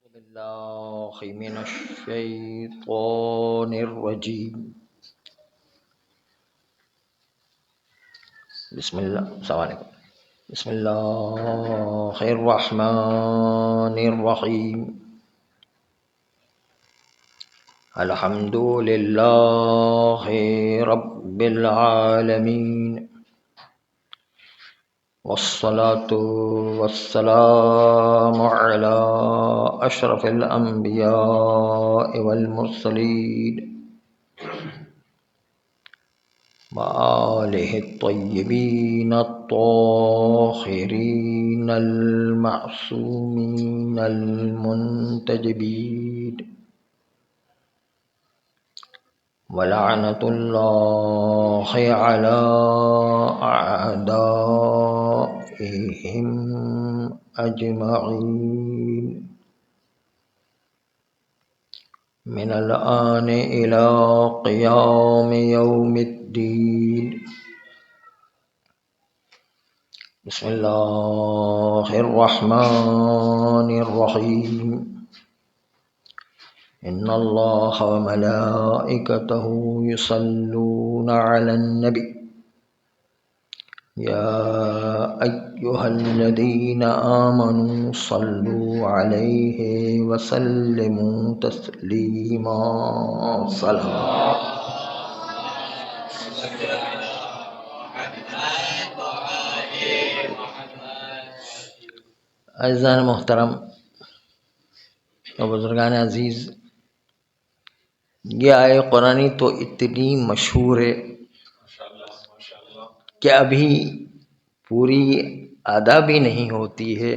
بالله من الشيطان الرجيم. بسم الله. السلام عليكم. بسم الله الرحمن الرحيم. الحمد لله رب العالمين، والصلاة والسلام على أشرف الأنبياء والمرسلين وآله الطيبين الطاهرين المعصومين المنتجبين، ولعنة الله على أعدائهم أجمعين من الآن إلى قيام يوم الدين. بسم الله الرحمن الرحيم. إن الله وملائكته يصلون على النبي يا أيها الذين آمنوا صلوا عليه وسلموا تسليما. صلاة عزیزان محترم و بزرگان عزیز، یہ آیے قرآنی تو اتنی مشہور ہے کہ ابھی پوری ادا بھی نہیں ہوتی ہے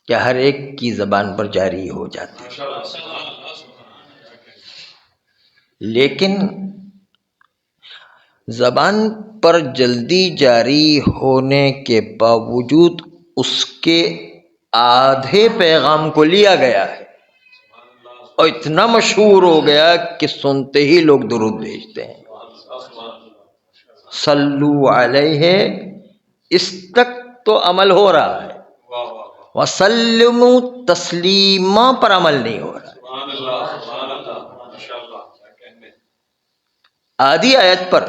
کہ ہر ایک کی زبان پر جاری ہو جاتی ہے، لیکن زبان پر جلدی جاری ہونے کے باوجود اس کے آدھے پیغام کو لیا گیا ہے اور اتنا مشہور ہو گیا کہ سنتے ہی لوگ درود بھیجتے ہیں. صلو علیہ، اس تک تو عمل ہو رہا ہے، وسلموا تسلیما پر عمل نہیں ہو رہا ہے. آدھی آیت پر،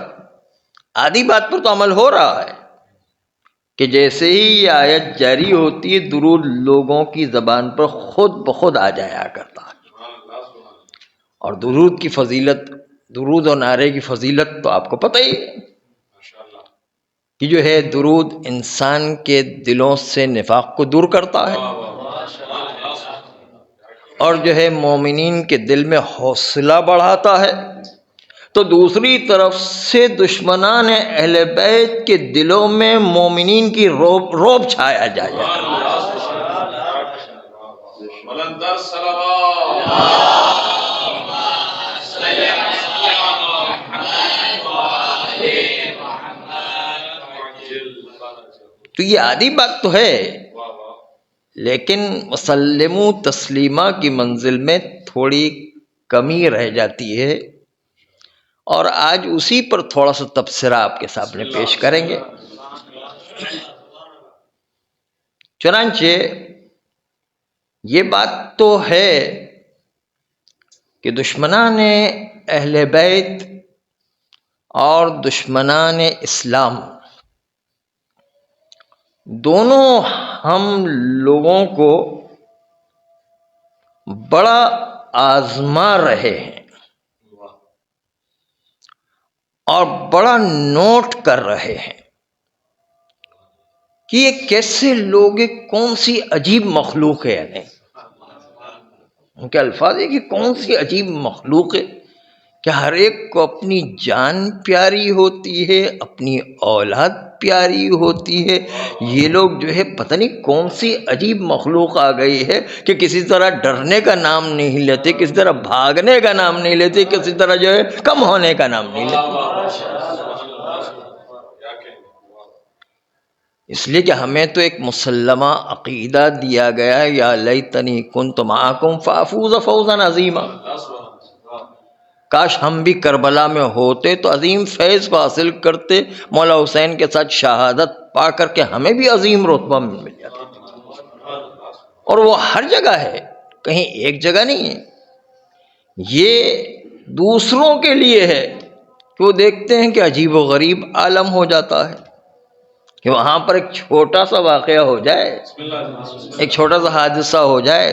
آدھی بات پر تو عمل ہو رہا ہے کہ جیسے ہی یہ آیت جاری ہوتی ہے درود لوگوں کی زبان پر خود بخود آ جایا کرتا ہے. اور درود کی فضیلت، درود و نعرے کی فضیلت تو آپ کو پتہ ہی ہے کہ جو ہے درود انسان کے دلوں سے نفاق کو دور کرتا ہے اور جو ہے مومنین کے دل میں حوصلہ بڑھاتا ہے. تو دوسری طرف سے دشمنان اہل بیت کے دلوں میں مومنین کی روب چھایا جائے. تو یہ آدھی بات تو ہے، لیکن وسلموا تسلیما کی منزل میں تھوڑی کمی رہ جاتی ہے، اور آج اسی پر تھوڑا سا تبصرہ آپ کے سامنے پیش کریں گے. چنانچہ یہ بات تو ہے کہ دشمنان اہل بیت اور دشمنان اسلام دونوں ہم لوگوں کو بڑا آزما رہے ہیں اور بڑا نوٹ کر رہے ہیں کہ یہ کیسے لوگ، کون سی عجیب مخلوق ہے. یعنی ان کے الفاظ ہے کہ کون سی عجیب مخلوق ہے کہ ہر ایک کو اپنی جان پیاری ہوتی ہے، اپنی اولاد پیاری ہوتی ہے. یہ لوگ جو ہے پتہ نہیں کون سی عجیب مخلوق آ گئی ہے کہ کسی طرح ڈرنے کا نام نہیں لیتے، کسی طرح بھاگنے کا نام نہیں لیتے، کسی طرح جو ہے کم ہونے کا نام نہیں لیتے. اس لیے کہ ہمیں تو ایک مسلمہ عقیدہ دیا گیا ہے، یا لیتنی کنت معکم فافوز فوزا عظیما. کاش ہم بھی کربلا میں ہوتے تو عظیم فیض کو حاصل کرتے، مولا حسین کے ساتھ شہادت پا کر کے ہمیں بھی عظیم رتبہ مل جاتا. اور وہ ہر جگہ ہے، کہیں ایک جگہ نہیں ہے۔ یہ دوسروں کے لیے ہے کہ وہ دیکھتے ہیں کہ عجیب و غریب عالم ہو جاتا ہے، کہ وہاں پر ایک چھوٹا سا واقعہ ہو جائے، ایک چھوٹا سا حادثہ ہو جائے،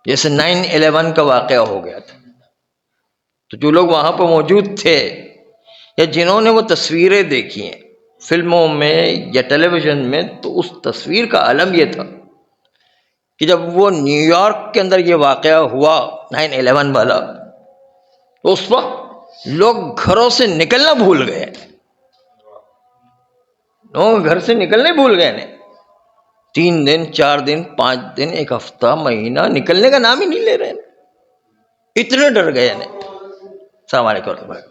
جیسے 9/11 کا واقعہ ہو گیا تھا، تو جو لوگ وہاں پہ موجود تھے یا جنہوں نے وہ تصویریں دیکھی ہیں فلموں میں یا ٹیلی ویژن میں، تو اس تصویر کا عالم یہ تھا کہ جب وہ نیو یارک کے اندر یہ واقعہ ہوا 9/11 والا، تو اس وقت لوگ گھروں سے نکلنا بھول گئے، لوگ گھر سے نکلنے بھول گئے نے، 3 دن 4 دن 5 دن 1 ہفتہ مہینہ نکلنے کا نام ہی نہیں لے رہے، اتنے ڈر گئے نے۔ السلام علیکم ورحمۃ اللہ۔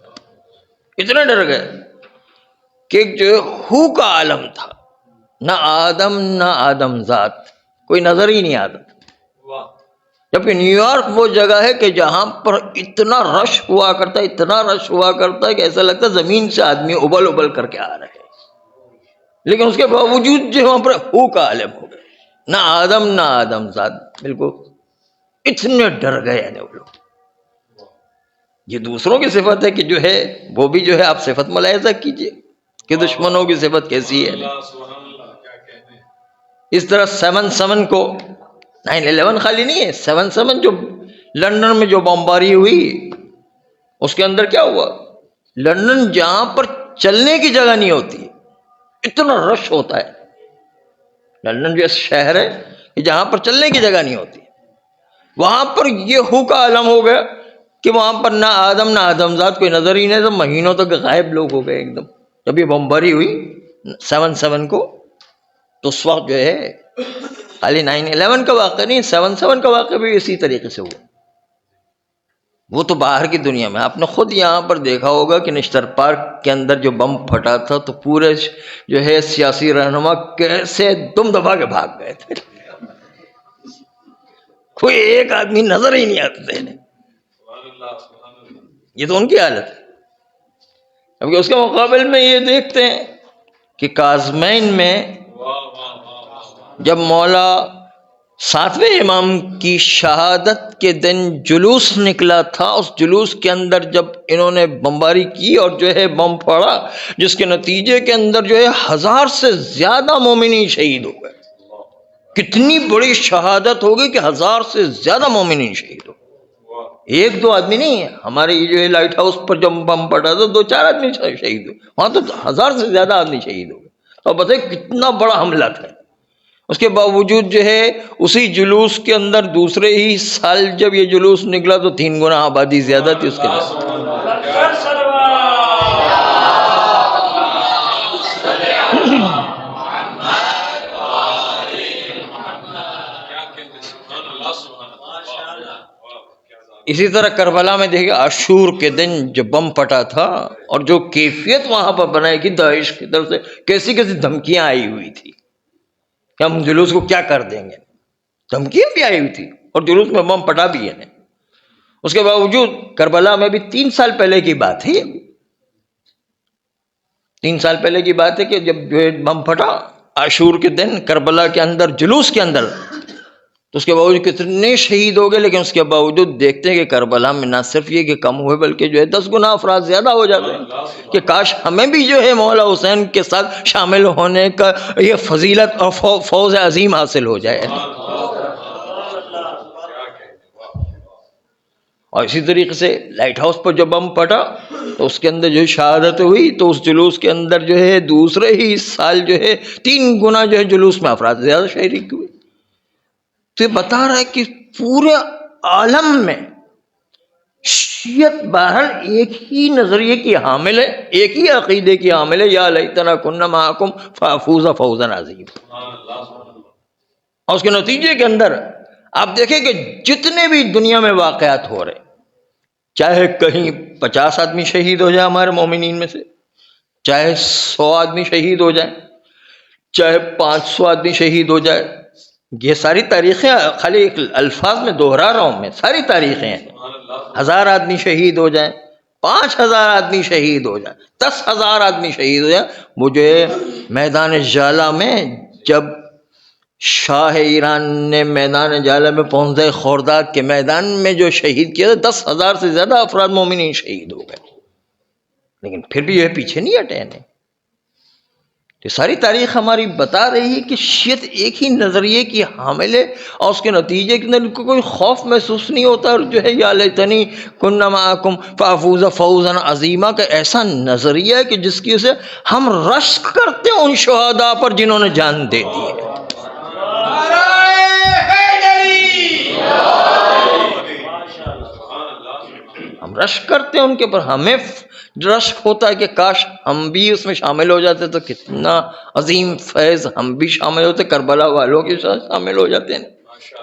اتنے ڈر گئے کہ جو ہو کا عالم تھا، نہ آدم نہ آدم ذات کوئی نظر ہی نہیں آتا، جبکہ نیو یارک وہ جگہ ہے کہ جہاں پر اتنا رش ہوا کرتا ہے، اتنا رش ہوا کرتا ہے کہ ایسا لگتا ہے زمین سے آدمی ابل ابل کر کے آ رہے ہیں، لیکن اس کے باوجود جو وہاں پر ہو کا عالم ہو گیا، نہ آدم نہ آدم ذات، بالکل اتنے ڈر گئے ہیں وہ لوگ۔ یہ دوسروں کی صفت ہے کہ جو ہے وہ بھی جو ہے آپ صفت ملاحظہ کیجئے کہ دشمنوں کی صفت کیسی ہے۔ اس طرح 7/7 کو 9/11 خالی نہیں ہے، 7/7 جو لندن میں جو بمباری ہوئی، اس کے اندر کیا ہوا؟ لندن جہاں پر چلنے کی جگہ نہیں ہوتی، اتنا رش ہوتا ہے، لندن جو شہر ہے کہ جہاں پر چلنے کی جگہ نہیں ہوتی، وہاں پر یہ ہو کا عالم ہو گیا کہ وہاں پر نہ آدم نہ آدم ذات کوئی نظر ہی نہیں، تو مہینوں تک غائب لوگ ہو گئے ایک دم۔ جب یہ بمباری ہوئی 7/7 کو، تو اس وقت جو ہے خالی 9/11 کا واقعہ نہیں، 7/7 کا واقعہ بھی اسی طریقے سے ہوا۔ وہ تو باہر کی دنیا میں، آپ نے خود یہاں پر دیکھا ہوگا کہ نشتر پارک کے اندر جو بم پھٹا تھا تو پورے جو ہے سیاسی رہنما کیسے دم دبا کے بھاگ گئے تھے، کوئی ایک آدمی نظر ہی نہیں آتا تھے۔ یہ تو ان کی حالت ہے۔ اب اس کے مقابل میں یہ دیکھتے ہیں کہ کاظمین میں جب مولا 7ویں امام کی شہادت کے دن جلوس نکلا تھا، اس جلوس کے اندر جب انہوں نے بمباری کی اور جو ہے بم پھڑا، جس کے نتیجے کے اندر جو ہے 1000 سے زیادہ مومنین شہید ہو گئے۔ کتنی بڑی شہادت ہوگی کہ 1000 سے زیادہ مومنین شہید ہو گئے، ایک دو آدمی نہیں ہے۔ ہمارے یہ جو ہے لائٹ ہاؤس پر جب بم پھٹا تھا 2-4 آدمی شہید ہوئے، وہاں تو 1000 سے زیادہ آدمی شہید ہو گئے۔ اور بتائیں کتنا بڑا حملہ تھا۔ اس کے باوجود جو ہے اسی جلوس کے اندر دوسرے ہی سال جب یہ جلوس نکلا تو 3 گنا آبادی زیادہ تھی اس کے اندر۔ اسی طرح کربلا میں دیکھیں عاشور کے دن جو بم پھٹا تھا اور جو کیفیت وہاں پر بنائی گئی داعش کی طرف سے، کیسی کیسی دھمکیاں آئی ہوئی تھی کہ ہم جلوس کو کیا کر دیں گے، دھمکیاں بھی آئی ہوئی تھی اور جلوس میں بم پھٹا بھی ہے۔ اس کے باوجود کربلا میں بھی 3 سال پہلے کی بات ہے، 3 سال پہلے کی بات ہے کہ جب جو بم پھٹا عاشور کے دن کربلا کے اندر جلوس کے اندر، تو اس کے باوجود کتنے شہید ہو گئے، لیکن اس کے باوجود دیکھتے ہیں کہ کربلا میں نہ صرف یہ کہ کم ہوئے بلکہ جو ہے 10 گنا افراد زیادہ ہو جاتے ہیں کہ کاش ہمیں بھی جو ہے مولا حسین کے ساتھ شامل ہونے کا یہ فضیلت اور فوز عظیم حاصل ہو جائے۔ اور اسی طریقے سے لائٹ ہاؤس پر جب بم پھٹا تو اس کے اندر جو شہادت ہوئی، تو اس جلوس کے اندر جو ہے دوسرے ہی سال جو ہے 3 گنا جو ہے جلوس میں افراد زیادہ شریک ہوئے۔ تو یہ بتا رہا ہے کہ پورے عالم میں شیعت بہرحال ایک ہی نظریے کی حامل ہے، ایک ہی عقیدے کی حامل ہے، یا لیتنا کنا معکم فافوز فوزا عظیما۔ اور اس کے نتیجے کے اندر آپ دیکھیں کہ جتنے بھی دنیا میں واقعات ہو رہے، چاہے کہیں 50 آدمی شہید ہو جائے ہمارے مومنین میں سے، چاہے 100 آدمی شہید ہو جائیں، چاہے 500 آدمی شہید ہو جائے، یہ ساری تاریخیں خالی ایک الفاظ میں دہرا رہا ہوں میں، ساری تاریخیں ہیں۔ 1000 آدمی شہید ہو جائیں، 5000 آدمی شہید ہو جائیں، 10,000 آدمی شہید ہو جائیں، وہ جو ہے میدان جالا میں جب شاہ ایران نے میدان جالہ میں 15 خورداد کے میدان میں جو شہید کیا 10,000 سے زیادہ افراد مومنین شہید ہو گئے، لیکن پھر بھی یہ پیچھے نہیں ہٹے ہیں۔ یہ ساری تاریخ ہماری بتا رہی ہے کہ شیعت ایک ہی نظریے کی حامل ہے، اور اس کے نتیجے کے اندر کوئی خوف محسوس نہیں ہوتا، اور جو ہے یا لیتنی کننا معکم فافوز فوزا عظیما کا ایسا نظریہ ہے کہ جس کی سے ہم رشک کرتے ہیں ان شہداء پر جنہوں نے جان دے دی ہے۔ ہم رشک کرتے ہیں ان کے اوپر، ہمیں رشک ہوتا ہے کہ کاش ہم بھی اس میں شامل ہو جاتے تو کتنا عظیم فیض ہم بھی شامل ہوتے، کربلا والوں کے ساتھ شامل ہو جاتے ہیں،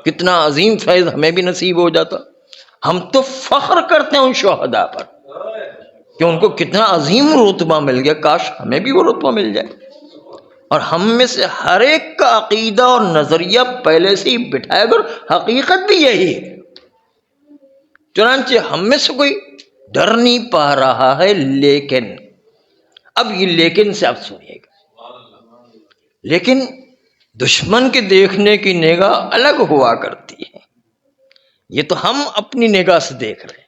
کتنا عظیم فیض ہمیں بھی نصیب ہو جاتا۔ ہم تو فخر کرتے ہیں ان شہداء پر کہ ان کو کتنا عظیم رتبہ مل گیا، کاش ہمیں بھی وہ رتبہ مل جائے۔ اور ہم میں سے ہر ایک کا عقیدہ اور نظریہ پہلے سے ہی بٹھایا گیا، اور حقیقت بھی یہی ہے۔ چنانچہ ہم میں سے کوئی ڈر نہیں پا رہا ہے، لیکن اب یہ لیکن سے آپ سنیے گا، لیکن دشمن کے دیکھنے کی نگاہ الگ ہوا کرتی ہے۔ یہ تو ہم اپنی نگاہ سے دیکھ رہے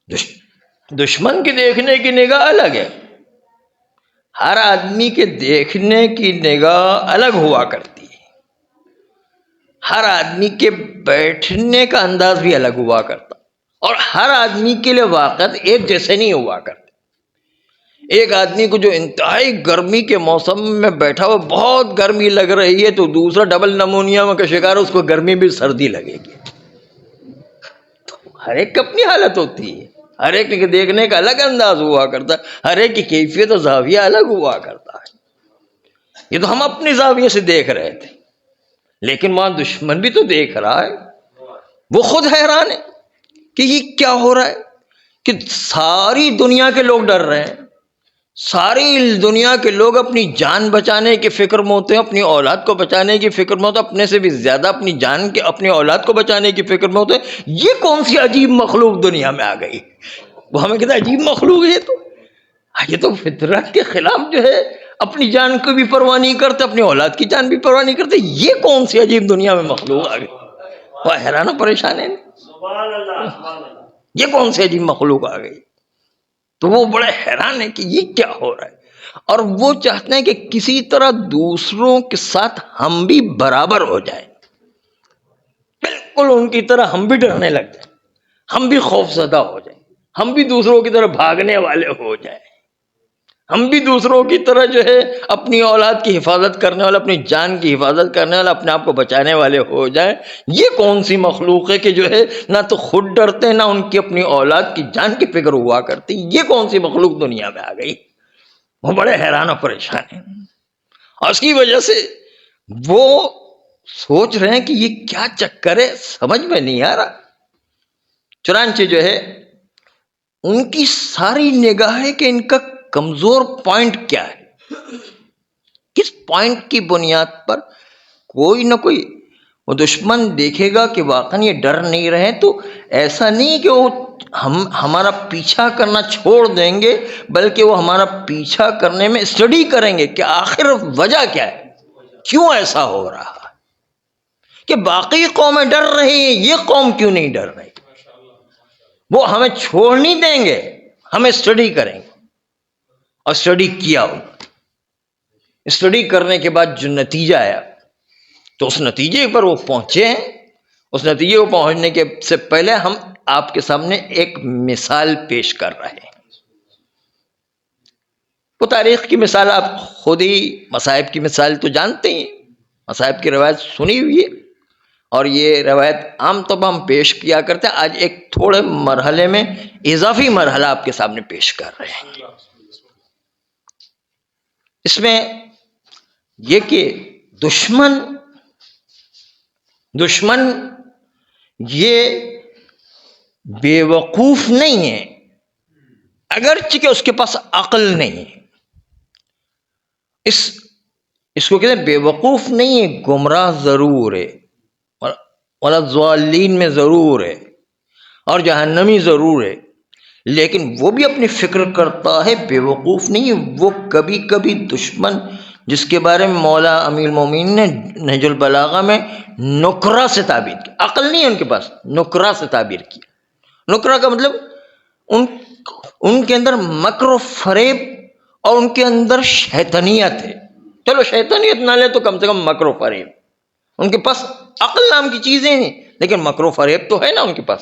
ہیں، دشمن کے دیکھنے کی نگاہ الگ ہے۔ ہر آدمی کے دیکھنے کی نگاہ الگ ہوا کرتی ہے، ہر آدمی کے بیٹھنے کا انداز بھی الگ ہوا کرتا، اور ہر آدمی کے لیے واقعات ایک جیسے نہیں ہوا کرتے۔ ایک آدمی کو جو انتہائی گرمی کے موسم میں بیٹھا ہوا بہت گرمی لگ رہی ہے، تو دوسرا ڈبل نمونیا کا شکار، اس کو گرمی بھی سردی لگے گی۔ تو ہر ایک کی اپنی حالت ہوتی ہے، ہر ایک کے دیکھنے کا الگ انداز ہوا کرتا ہے، ہر ایک کی کیفیت و زاویہ الگ ہوا کرتا ہے۔ یہ تو ہم اپنی زاویے سے دیکھ رہے تھے، لیکن وہاں دشمن بھی تو دیکھ رہا ہے، وہ خود حیران ہے کہ یہ کیا ہو رہا ہے، کہ ساری دنیا کے لوگ ڈر رہے ہیں، ساری دنیا کے لوگ اپنی جان بچانے کی فکر میں ہوتے ہیں، اپنی اولاد کو بچانے کی فکر میں ہوتے ہیں، اپنے سے بھی زیادہ اپنی جان کے اپنی اولاد کو بچانے کی فکر میں ہوتے ہیں۔ یہ کون سی عجیب مخلوق دنیا میں آ گئی؟ وہ ہمیں کہتا ہے عجیب مخلوق ہے، یہ تو فطرت کے خلاف جو ہے اپنی جان کو بھی پرواہ نہیں کرتے، اپنی اولاد کی جان بھی پرواہ نہیں کرتے۔ یہ کون سی عجیب دنیا میں مخلوق آ گئی؟ وہ حیران و پریشان ہے، یہ کون سی عجیب مخلوق آ گئی؟ تو وہ بڑے حیران ہیں کہ یہ کیا ہو رہا ہے، اور وہ چاہتے ہیں کہ کسی طرح دوسروں کے ساتھ ہم بھی برابر ہو جائیں، بالکل ان کی طرح ہم بھی ڈرنے لگ جائیں، ہم بھی خوف زدہ ہو جائیں، ہم بھی دوسروں کی طرح بھاگنے والے ہو جائیں، ہم بھی دوسروں کی طرح جو ہے اپنی اولاد کی حفاظت کرنے والے، اپنی جان کی حفاظت کرنے والے، اپنے آپ کو بچانے والے ہو جائیں۔ یہ کون سی مخلوق ہے کہ جو ہے نہ تو خود ڈرتے نہ ان کی اپنی اولاد کی جان کی فکر ہوا کرتی؟ یہ کون سی مخلوق دنیا میں آ گئی؟ وہ بڑے حیران و پریشان ہیں، اور اس کی وجہ سے وہ سوچ رہے ہیں کہ یہ کیا چکر ہے، سمجھ میں نہیں آ رہا۔ چنانچہ جو ہے ان کی ساری نگاہ ہے کہ ان کا کمزور پوائنٹ کیا ہے، کس پوائنٹ کی بنیاد پر کوئی نہ کوئی وہ دشمن دیکھے گا کہ واقعا یہ ڈر نہیں رہے، تو ایسا نہیں کہ وہ ہمارا پیچھا کرنا چھوڑ دیں گے، بلکہ وہ ہمارا پیچھا کرنے میں اسٹڈی کریں گے کہ آخر وجہ کیا ہے، کیوں ایسا ہو رہا ہے، کہ باقی قومیں ڈر رہی ہیں، یہ قوم کیوں نہیں ڈر رہی۔ وہ ہمیں چھوڑ نہیں دیں گے، ہمیں اسٹڈی کریں گے، اور اسٹڈی کیا ہو، اسٹڈی کرنے کے بعد جو نتیجہ آیا، تو اس نتیجے پر وہ پہنچے ہیں۔ اس نتیجے کو پہنچنے کے سے پہلے ہم آپ کے سامنے ایک مثال پیش کر رہے ہیں۔ وہ تاریخ کی مثال آپ خود ہی مصائب کی مثال تو جانتے ہیں، مصائب کی روایت سنی ہوئی ہے، اور یہ روایت عام طور پر ہم پیش کیا کرتے ہیں۔ آج ایک تھوڑے مرحلے میں اضافی مرحلہ آپ کے سامنے پیش کر رہے ہیں۔ اس میں یہ کہ دشمن یہ بے وقوف نہیں ہے، اگرچہ کہ اس کے پاس عقل نہیں ہے۔ اس کو کہتے ہیں بے وقوف نہیں ہے، گمراہ ضرور ہے، ولا ضالین میں ضرور ہے، اور جہنمی ضرور ہے، لیکن وہ بھی اپنی فکر کرتا ہے، بے وقوف نہیں ہے۔ وہ کبھی کبھی دشمن جس کے بارے میں مولا امیر المومنین نے نہج البلاغہ میں نکرہ سے تعبیر کی. عقل نہیں ہے ان کے پاس، نکرہ سے تعبیر کی. نکرہ کا مطلب ان کے اندر مکر و فریب اور ان کے اندر شیطانیت ہے. چلو شیطانیت نہ لے تو کم سے کم مکر و فریب. ان کے پاس عقل نام کی چیزیں ہیں لیکن مکر و فریب تو ہے نا ان کے پاس.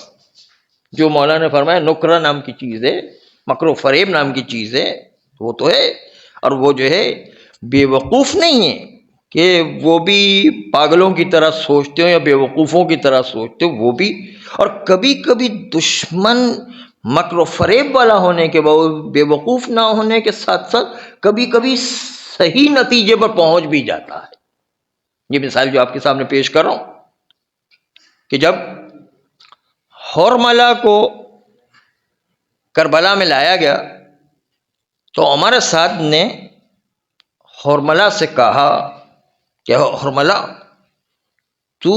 جو مولا نے فرمایا نکرہ نام کی چیز ہے، مکر و فریب نام کی چیز ہے، وہ تو ہے. اور وہ جو ہے بے وقوف نہیں ہے کہ وہ بھی پاگلوں کی طرح سوچتے ہو یا بے وقوفوں کی طرح سوچتے ہو، وہ بھی. اور کبھی کبھی دشمن مکر و فریب والا ہونے کے باوجود بے وقوف نہ ہونے کے ساتھ ساتھ کبھی کبھی صحیح نتیجے پر پہنچ بھی جاتا ہے. یہ مثال جو آپ کے سامنے پیش کر رہا ہوں کہ جب حرملہ کو کربلا میں لایا گیا تو عمر سعد نے حرملہ سے کہا کہ حرملہ تو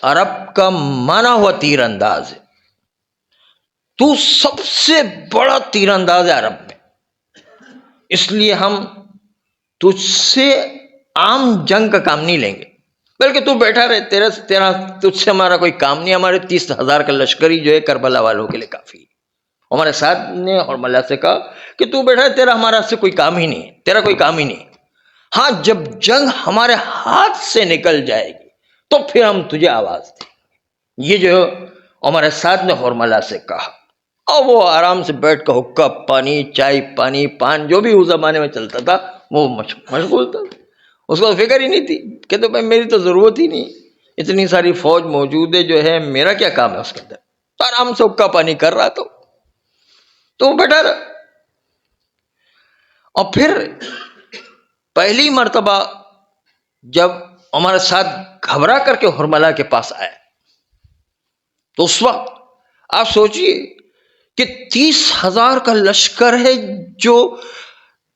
عرب کا مانا ہوا تیر انداز ہے، تو سب سے بڑا تیر انداز ہے عرب میں، اس لیے ہم تجھ سے عام جنگ کا کام نہیں لیں گے، بلکہ تو بیٹھا رہے، تجھ سے ہمارا کوئی کام نہیں، ہمارے 30,000 کا لشکری جو ہے کربلا والوں کے لیے کافی ہے. ہمارے ساتھ نے حرملہ سے کہا کہ تو بیٹھا ہے، تیرا ہمارا سے کوئی کام ہی نہیں ہے، تیرا کوئی کام ہی نہیں. ہاں جب جنگ ہمارے ہاتھ سے نکل جائے گی تو پھر ہم تجھے آواز دیں. یہ جو ہمارے ساتھ نے حرملہ سے کہا، اور وہ آرام سے بیٹھ کر حقہ پانی، چائے پانی، پان جو بھی اس زمانے میں چلتا تھا وہ مشغول تھا. اس کو فکر ہی نہیں تھی کہ تو بھائی میری تو ضرورت ہی نہیں، اتنی ساری فوج موجود ہے، جو ہے میرا کیا کام ہے اس کے اندر. آرام سے حقہ پانی کر رہا تو وہ بیٹھا رہا. اور پھر پہلی مرتبہ جب ہمارے ساتھ گھبرا کر کے حرملہ کے پاس آیا تو اس وقت آپ سوچئے کہ 30,000 کا لشکر ہے، جو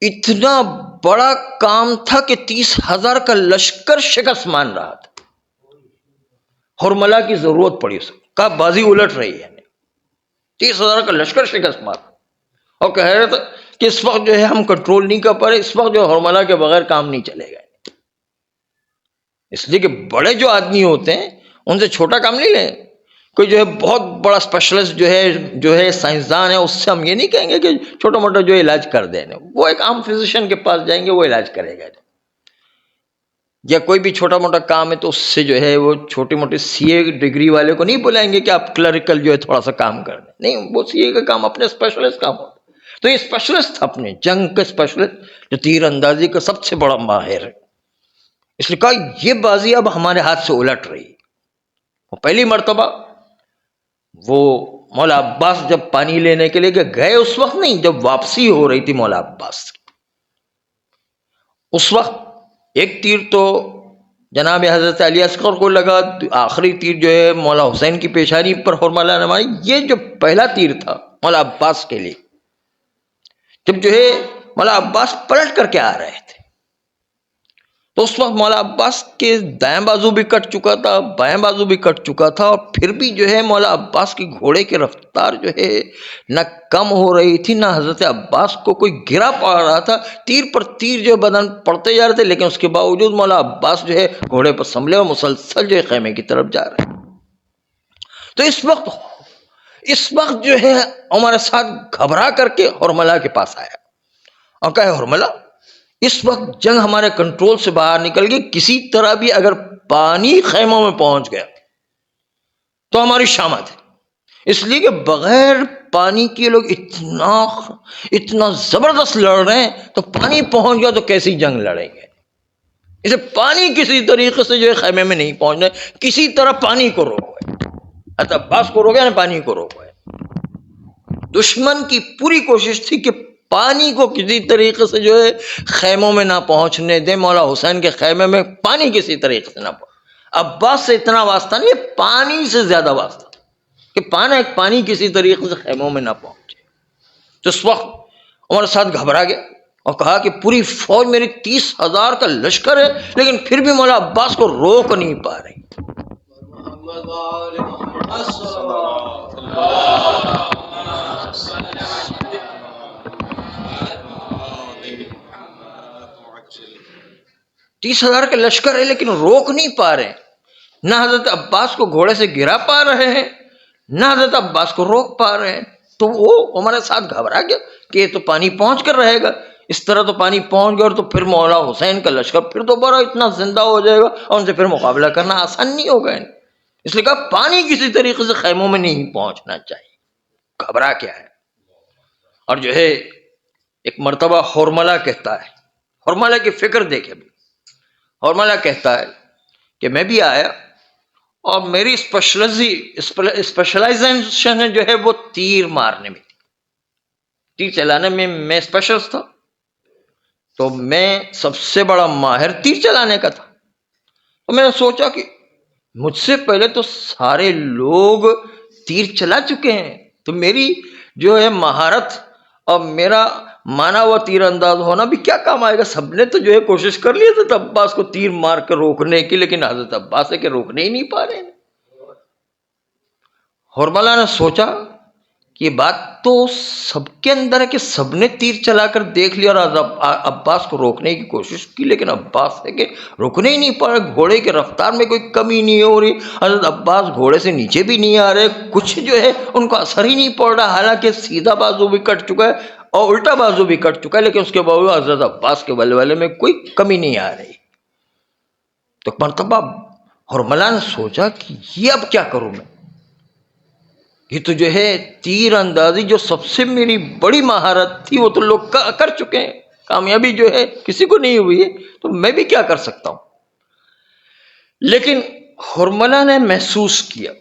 اتنا بڑا کام تھا کہ 30,000 کا لشکر شکست مان رہا تھا. حرملہ کی ضرورت پڑی، اس کا بازی الٹ رہی ہے، 30,000 کا لشکر شکست مان، اور کہہ رہے تھے کہ اس وقت جو ہے ہم کنٹرول نہیں کر پا رہے، اس وقت جو حرملہ کے بغیر کام نہیں چلے گا. اس لیے کہ بڑے جو آدمی ہوتے ہیں ان سے چھوٹا کام نہیں لیں. کوئی جو ہے بہت بڑا اسپیشلسٹ جو ہے سائنسدان ہے، اس سے ہم یہ نہیں کہیں گے کہ چھوٹا موٹا جو علاج کر دیں. وہ ایک عام فزیشین کے پاس جائیں گے، وہ علاج کرے گا. یا کوئی بھی چھوٹا موٹا کام ہے تو اس سے جو ہے وہ چھوٹی موٹی سی اے ڈگری والے کو نہیں بلائیں گے کہ آپ کلریکل جو ہے تھوڑا سا کام کر دیں. نہیں، وہ سی اے کا کام اپنے اسپیشلسٹ کام ہوتا. تو یہ اسپیشلسٹ اپنے جنگ کے اسپیشلسٹ جو تیر اندازی کا سب سے بڑا ماہر ہے. اس لیے کہا یہ بازی اب ہمارے ہاتھ سے الٹ رہی. پہلی مرتبہ وہ مولا عباس جب پانی لینے کے لیے گئے، اس وقت نہیں، جب واپسی ہو رہی تھی مولا عباس کی، اس وقت ایک تیر تو جناب حضرت علی اصغر کو لگا، آخری تیر جو ہے مولا حسین کی پیشانی پر حرملہ نے ماری. یہ جو پہلا تیر تھا مولا عباس کے لیے، جب جو ہے مولا عباس پلٹ کر کے آ رہے تھے تو اس وقت مولا عباس کے دائیں بازو بھی کٹ چکا تھا، بائیں بازو بھی کٹ چکا تھا، اور پھر بھی جو ہے مولا عباس کی گھوڑے کی رفتار جو ہے نہ کم ہو رہی تھی، نہ حضرت عباس کو کوئی گرا پڑ رہا تھا. تیر پر تیر جو بدن پڑتے جا رہے تھے، لیکن اس کے باوجود مولا عباس جو ہے گھوڑے پر سنبھلے اور مسلسل جو ہے خیمے کی طرف جا رہے. تو اس وقت جو ہے ہمارے ساتھ گھبرا کر کے حرملہ کے پاس آیا اور کہا حرملہ، اس وقت جنگ ہمارے کنٹرول سے باہر نکل گئی، کسی طرح بھی اگر پانی خیموں میں پہنچ گیا تو ہماری شامت ہے. اس لیے کہ بغیر پانی کے لوگ اتنا زبردست لڑ رہے ہیں، تو پانی پہنچ گیا تو کیسی جنگ لڑیں گے. اسے پانی کسی طریقے سے جو ہے خیمے میں نہیں پہنچنا، کسی طرح پانی کو روکو ہے. عباس کو روکے نا، پانی کو روکو ہے. دشمن کی پوری کوشش تھی کہ پانی کو کسی طریقے سے جو ہے خیموں میں نہ پہنچنے دیں، مولا حسین کے خیمے میں پانی کسی طریقے سے نہ پہنچے. عباس سے اتنا واسطہ نہیں، پانی سے زیادہ واسطہ کہ پانی کسی طریقے سے خیموں میں نہ پہنچے. تو اس وقت ہمارے ساتھ گھبرا گیا اور کہا کہ پوری فوج میری 30,000 کا لشکر ہے، لیکن پھر بھی مولا عباس کو روک نہیں پا رہی. 30,000 کا لشکر ہے لیکن روک نہیں پا رہے، نہ حضرت عباس کو گھوڑے سے گرا پا رہے ہیں، نہ حضرت عباس کو روک پا رہے ہیں۔ تو وہ ہمارے ساتھ گھبرا گیا کہ یہ تو پانی پہنچ کر رہے گا، اس طرح تو پانی پہنچ گیا اور تو پھر مولا حسین کا لشکر پھر دوبارہ اتنا زندہ ہو جائے گا اور ان سے پھر مقابلہ کرنا آسان نہیں ہوگا۔ اس لیے کہا پانی کسی طریقے سے خیموں میں نہیں پہنچنا چاہیے، گھبرا کیا ہے۔ اور جو ہے ایک مرتبہ ہرملہ کہتا ہے، ہرملہ کی فکر دیکھے، ہرملہ کہتا ہے کہ میں بھی آیا اور میری اسپیشلائزیشن جو ہے وہ تیر مارنے میں تھی، تیر چلانے میں میں اسپیشلسٹ تھا، تو میں سب سے بڑا ماہر تیر چلانے کا تھا۔ تو میں نے سوچا کہ مجھ سے پہلے تو سارے لوگ تیر چلا چکے ہیں، تو میری جو ہے مہارت اور میرا مانا ہوا تیر انداز ہونا بھی کیا کام آئے گا۔ سب نے تو جو ہے کوشش کر لی حضرت عباس کو تیر مار کر روکنے کی، لیکن حضرت عباس ہے کہ روکنے ہی نہیں پا رہے ہیں۔ ہرملہ نے سوچا کہ یہ بات تو سب کے اندر ہے کہ سب نے تیر چلا کر دیکھ لیا اور عباس کو روکنے کی کوشش کی، لیکن عباس ہے کہ روکنے ہی نہیں پا رہے، گھوڑے کی رفتار میں کوئی کمی نہیں ہو رہی، حضرت عباس گھوڑے سے نیچے بھی نہیں آ رہے، کچھ جو ہے ان کو اثر ہی نہیں پڑ رہا، حالانکہ سیدھا بازو بھی کٹ چکا ہے اور الٹا بازو بھی کٹ چکا ہے، لیکن اس کے باوجود حضرت عباس کے ولولے میں کوئی کمی نہیں آ رہی۔ تو مرتبہ ہرملہ نے سوچا کہ یہ اب کیا کروں میں، یہ تو جو ہے تیر اندازی جو سب سے میری بڑی مہارت تھی وہ تو لوگ کر چکے ہیں، کامیابی جو ہے کسی کو نہیں ہوئی ہے، تو میں بھی کیا کر سکتا ہوں۔ لیکن ہرملہ نے محسوس کیا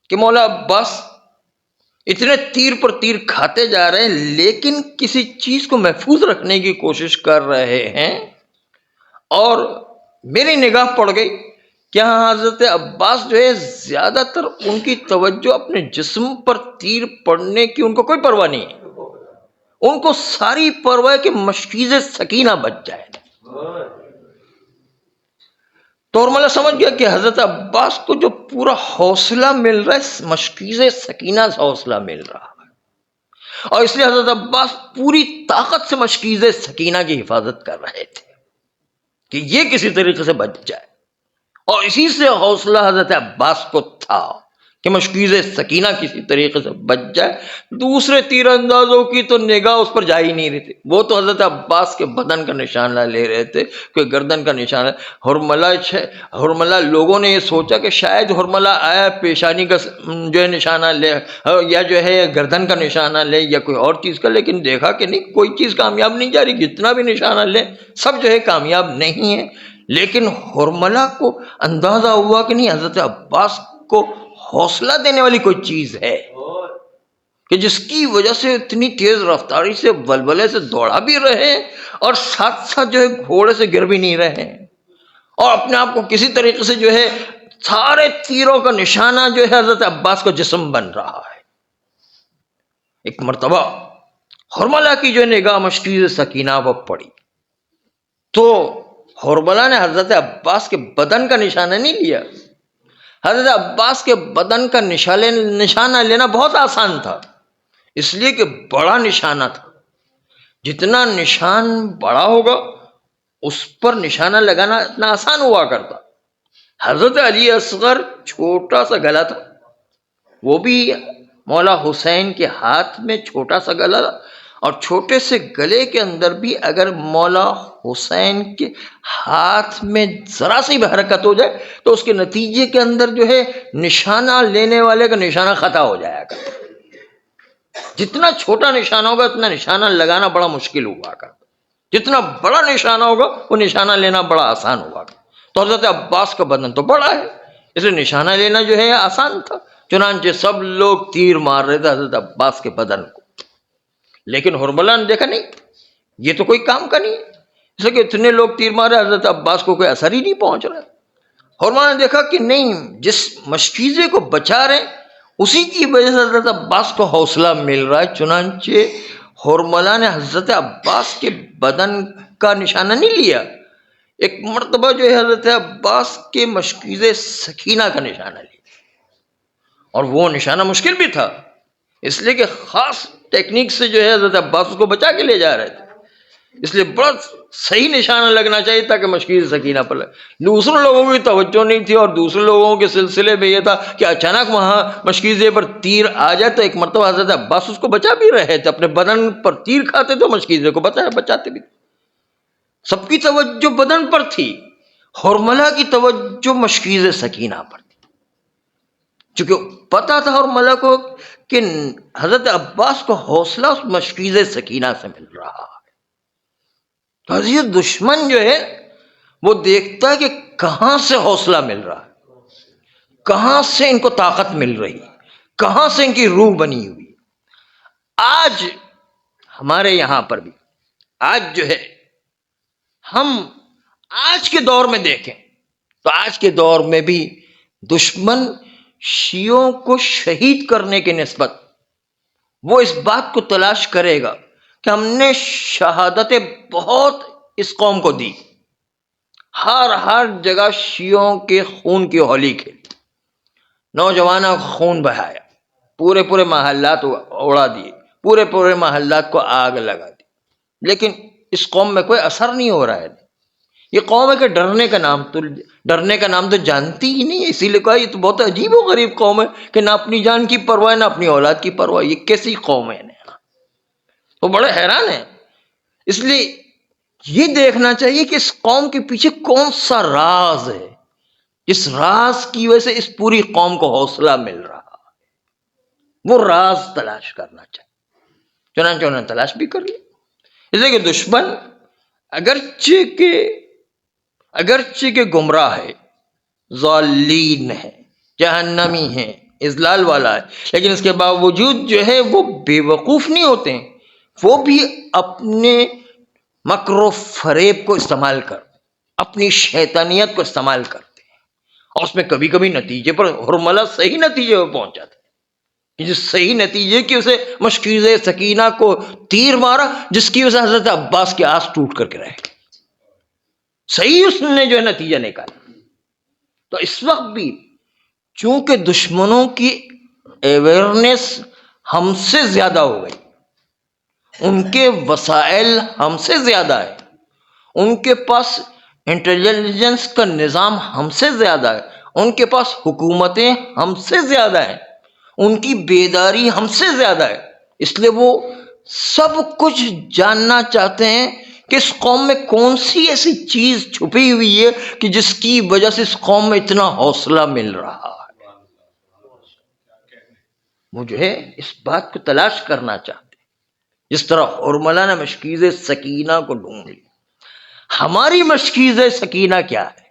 کہ مولا عباس اتنے تیر پر تیر کھاتے جا رہے ہیں لیکن کسی چیز کو محفوظ رکھنے کی کوشش کر رہے ہیں، اور میری نگاہ پڑ گئی کہ ہاں حضرت عباس جو ہے زیادہ تر ان کی توجہ اپنے جسم پر تیر پڑنے کی ان کو کوئی پرواہ نہیں ہے، ان کو ساری پرواہ ہے کہ مشکیز سکینہ بچ جائے۔ تو ہرملہ سمجھ گیا کہ حضرت عباس کو جو پورا حوصلہ مل رہا ہے مشکیز سکینہ سے حوصلہ مل رہا ہے، اور اس لیے حضرت عباس پوری طاقت سے مشکیز سکینہ کی حفاظت کر رہے تھے کہ یہ کسی طریقے سے بچ جائے، اور اسی سے حوصلہ حضرت عباس کو تھا کہ مشکیز سکینہ کسی طریقے سے بچ جائے۔ دوسرے تیر اندازوں کی تو نگاہ اس پر جا ہی نہیں رہی تھی، وہ تو حضرت عباس کے بدن کا نشانہ لے رہے تھے، کوئی گردن کا نشانہ۔ ہرملہ لوگوں نے یہ سوچا کہ شاید ہرملہ آیا پیشانی کا جو ہے نشانہ لے یا جو ہے گردن کا نشانہ لے یا کوئی اور چیز کا، لیکن دیکھا کہ نہیں، کوئی چیز کامیاب نہیں جا رہی، جتنا بھی نشانہ لے سب جو ہے کامیاب نہیں ہے۔ لیکن ہرملہ کو اندازہ ہوا کہ نہیں، حضرت عباس کو حوصلہ دینے والی کوئی چیز ہے کہ جس کی وجہ سے اتنی تیز رفتاری سے ولولے سے دوڑا بھی رہے اور ساتھ ساتھ جو ہے گھوڑے سے گر بھی نہیں رہے، اور اپنے آپ کو کسی طریقے سے جو ہے سارے تیروں کا نشانہ جو ہے حضرت عباس کا جسم بن رہا ہے۔ ایک مرتبہ ہرملہ کی جو نگاہ مشکیز سکینہ پر پڑی تو ہرملہ نے حضرت عباس کے بدن کا نشانہ نہیں لیا۔ حضرت عباس کے بدن کا نشانہ لینا بہت آسان تھا، اس لیے کہ بڑا نشانہ تھا، جتنا نشان بڑا ہوگا اس پر نشانہ لگانا اتنا آسان ہوا کرتا۔ حضرت علی اصغر چھوٹا سا گلا تھا، وہ بھی مولا حسین کے ہاتھ میں چھوٹا سا گلا تھا، اور چھوٹے سے گلے کے اندر بھی اگر مولا حسین کے ہاتھ میں ذرا سی بھی حرکت ہو جائے تو اس کے نتیجے کے اندر جو ہے نشانہ لینے والے کا نشانہ خطا ہو جائے گا۔ جتنا چھوٹا نشانہ ہوگا اتنا نشانہ لگانا بڑا مشکل ہوا کرتا، جتنا بڑا نشانہ ہوگا وہ نشانہ لینا بڑا آسان ہوا کرتا۔ تو حضرت عباس کا بدن تو بڑا ہے، اس لیے نشانہ لینا جو ہے آسان تھا، چنانچہ سب لوگ تیر مار رہے تھے حضرت عباس کے بدن کو۔ لیکن ہرملہ نے دیکھا نہیں، یہ تو کوئی کام کا نہیں ہے، اس لیے کہ اتنے لوگ تیر مارے حضرت عباس کو کوئی اثر ہی نہیں پہنچ رہا۔ ہرملہ نے دیکھا کہ نہیں، جس مشکیزے کو بچا رہے اسی کی وجہ سے حضرت عباس کو حوصلہ مل رہا ہے، چنانچہ ہرملہ نے حضرت عباس کے بدن کا نشانہ نہیں لیا، ایک مرتبہ جو ہے حضرت عباس کے مشکیز سکینہ کا نشانہ لیا، اور وہ نشانہ مشکل بھی تھا، اس لیے کہ خاص ٹیکنیک سے جو ہے حضرت عباس کو بچا کے لے جا رہے تھے۔ اس لیے بڑا صحیح نشانہ لگنا چاہیے تاکہ مشکیز سکینہ پر لگے۔ دوسرے لوگوں کی توجہ نہیں تھی، اور دوسرے لوگوں کے سلسلے میں یہ تھا کہ اچانک وہاں مشکیزے پر تیر آ جائے تو ایک مرتبہ حضرت عباس اس کو بچا بھی رہے تھے، اپنے بدن پر تیر کھاتے تو مشکیزے کو بچاتے بھی۔ سب کی توجہ بدن پر تھی، حرملہ کی توجہ مشکیز سکینہ پر تھی، چونکہ پتا تھا حرملہ کو کہ حضرت عباس کو حوصلہ اس مشکیز سکینہ سے مل رہا ہے۔ تو یہ دشمن جو ہے وہ دیکھتا ہے کہ کہاں سے حوصلہ مل رہا ہے، کہاں سے ان کو طاقت مل رہی، کہاں سے ان کی روح بنی ہوئی۔ آج ہمارے یہاں پر بھی، آج جو ہے ہم آج کے دور میں دیکھیں تو آج کے دور میں بھی دشمن شیعوں کو شہید کرنے کے نسبت وہ اس بات کو تلاش کرے گا کہ ہم نے شہادتیں بہت اس قوم کو دی، ہر جگہ شیعوں کے خون کی ہولی کھیلی، نوجوانوں کا خون بہایا، پورے محلات اڑا دیے، پورے محلات کو آگ لگا دی، لیکن اس قوم میں کوئی اثر نہیں ہو رہا ہے۔ یہ قوم ہے کہ ڈرنے کا نام تو جانتی ہی نہیں ہے، اسی لیے کہا یہ تو بہت عجیب و غریب قوم ہے کہ نہ اپنی جان کی پرواہ نہ اپنی اولاد کی پرواہ، یہ کیسی قوم ہے؟ وہ بڑے حیران ہیں۔ اس لیے یہ دیکھنا چاہیے کہ اس قوم کے پیچھے کون سا راز ہے، اس راز کی وجہ سے اس پوری قوم کو حوصلہ مل رہا ہے، وہ راز تلاش کرنا چاہیے۔ چنانچہ انہوں نے تلاش بھی کر لیا۔ اس لیے کہ دشمن اگرچہ کہ گمراہ ہے، ضالین ہے، جہنمی ہے، اضلال والا ہے، لیکن اس کے باوجود جو ہے وہ بے وقوف نہیں ہوتے ہیں، وہ بھی اپنے مکر و فریب کو استعمال کر، اپنی شیطانیت کو استعمال کرتے ہیں، اور اس میں کبھی کبھی نتیجے پر حرملہ صحیح نتیجے پر پہنچ جاتا ہے، کہ جس صحیح نتیجے کی اسے مشکیز سکینہ کو تیر مارا، جس کی وجہ سے حضرت عباس کے آس ٹوٹ کر کے رہ گئے، صحیح اس نے جو ہے نتیجہ نکالا۔ تو اس وقت بھی چونکہ دشمنوں کی اویئرنیس ہم سے زیادہ ہو گئی، ان کے وسائل ہم سے زیادہ ہے، ان کے پاس انٹیلیجنس کا نظام ہم سے زیادہ ہے، ان کے پاس حکومتیں ہم سے زیادہ ہیں، ان کی بیداری ہم سے زیادہ ہے، اس لیے وہ سب کچھ جاننا چاہتے ہیں کہ اس قوم میں کون سی ایسی چیز چھپی ہوئی ہے کہ جس کی وجہ سے اس قوم میں اتنا حوصلہ مل رہا ہے۔ وہ جو ہے اس بات کو تلاش کرنا چاہتے ہیں، جس طرح حرملہ نے مشکیز سکینہ کو ڈھونڈ لی۔ ہماری مشکیز سکینہ کیا ہے؟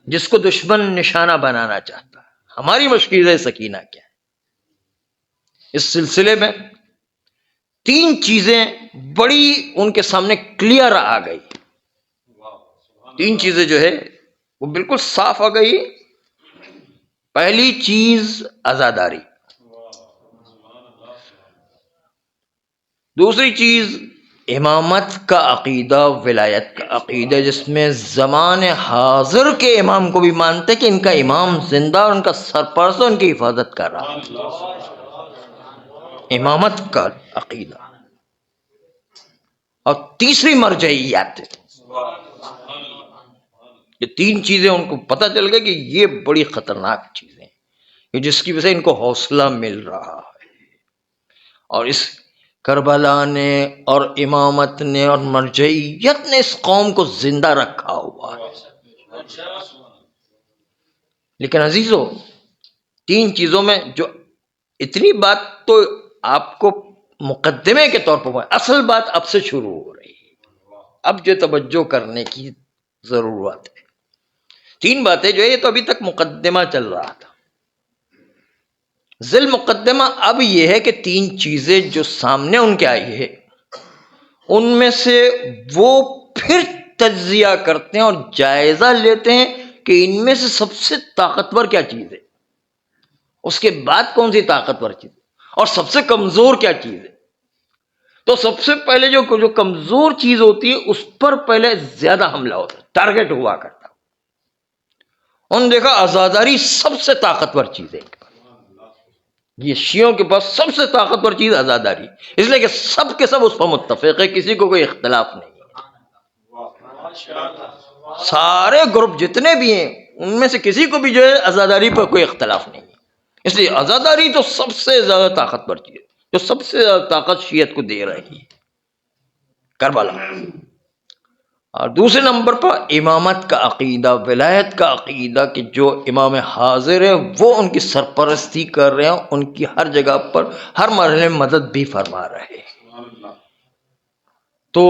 جس کو دشمن نشانہ بنانا چاہتا ہے، ہماری مشکیز سکینہ کیا ہے؟ اس سلسلے میں تین چیزیں بڑی ان کے سامنے کلیئر آ گئی، تین چیزیں جو ہے وہ بالکل صاف آ گئی۔ پہلی چیز عزاداری، دوسری چیز امامت کا عقیدہ، ولایت کا عقیدہ، جس میں زمان حاضر کے امام کو بھی مانتے کہ ان کا امام زندہ اور ان کا سرپرست ان کی حفاظت کر رہا ہے، امامت کا عقیدہ۔ اور تیسری مرجعیت، یہ تین چیزیں ان کو پتہ چل گئی کہ یہ بڑی خطرناک چیزیں ہیں، جس کی وجہ سے ان کو حوصلہ مل رہا ہے، اور اس کربلا نے اور امامت نے اور مرجعیت نے اس قوم کو زندہ رکھا ہوا ہے۔ لیکن عزیزو، تین چیزوں میں جو اتنی بات تو آپ کو مقدمے کے طور پر، اصل بات اب سے شروع ہو رہی ہے، اب جو توجہ کرنے کی ضرورت ہے۔ تین باتیں جو ہے یہ تو ابھی تک مقدمہ چل رہا تھا، ذیل مقدمہ اب یہ ہے کہ تین چیزیں جو سامنے ان کے آئی ہے، ان میں سے وہ پھر تجزیہ کرتے ہیں اور جائزہ لیتے ہیں کہ ان میں سے سب سے طاقتور کیا چیز ہے، اس کے بعد کون سی طاقتور چیز ہے، اور سب سے کمزور کیا چیز ہے۔ تو سب سے پہلے جو کمزور چیز ہوتی ہے اس پر پہلے زیادہ حملہ ہوتا ہے، ٹارگٹ ہوا کرتا۔ انہوں نے دیکھا عزاداری سب سے طاقتور چیز ہے، یہ شیعوں کے پاس سب سے طاقتور چیز عزاداری، اس لیے کہ سب کے سب اس پر متفق ہے، کسی کو کوئی اختلاف نہیں ہے۔ سارے گروپ جتنے بھی ہیں ان میں سے کسی کو بھی جو ہے عزاداری پر کوئی اختلاف نہیں ہے، اس لیے عزاداری تو سب سے زیادہ طاقتور چیز ہے، جو سب سے زیادہ طاقت شیعت کو دے رہی ہے، کربلا۔ اور دوسرے نمبر پر امامت کا عقیدہ، ولایت کا عقیدہ، کہ جو امام حاضر ہے وہ ان کی سرپرستی کر رہے ہیں، ان کی ہر جگہ پر ہر مرحلے میں مدد بھی فرما رہے ہیں۔ تو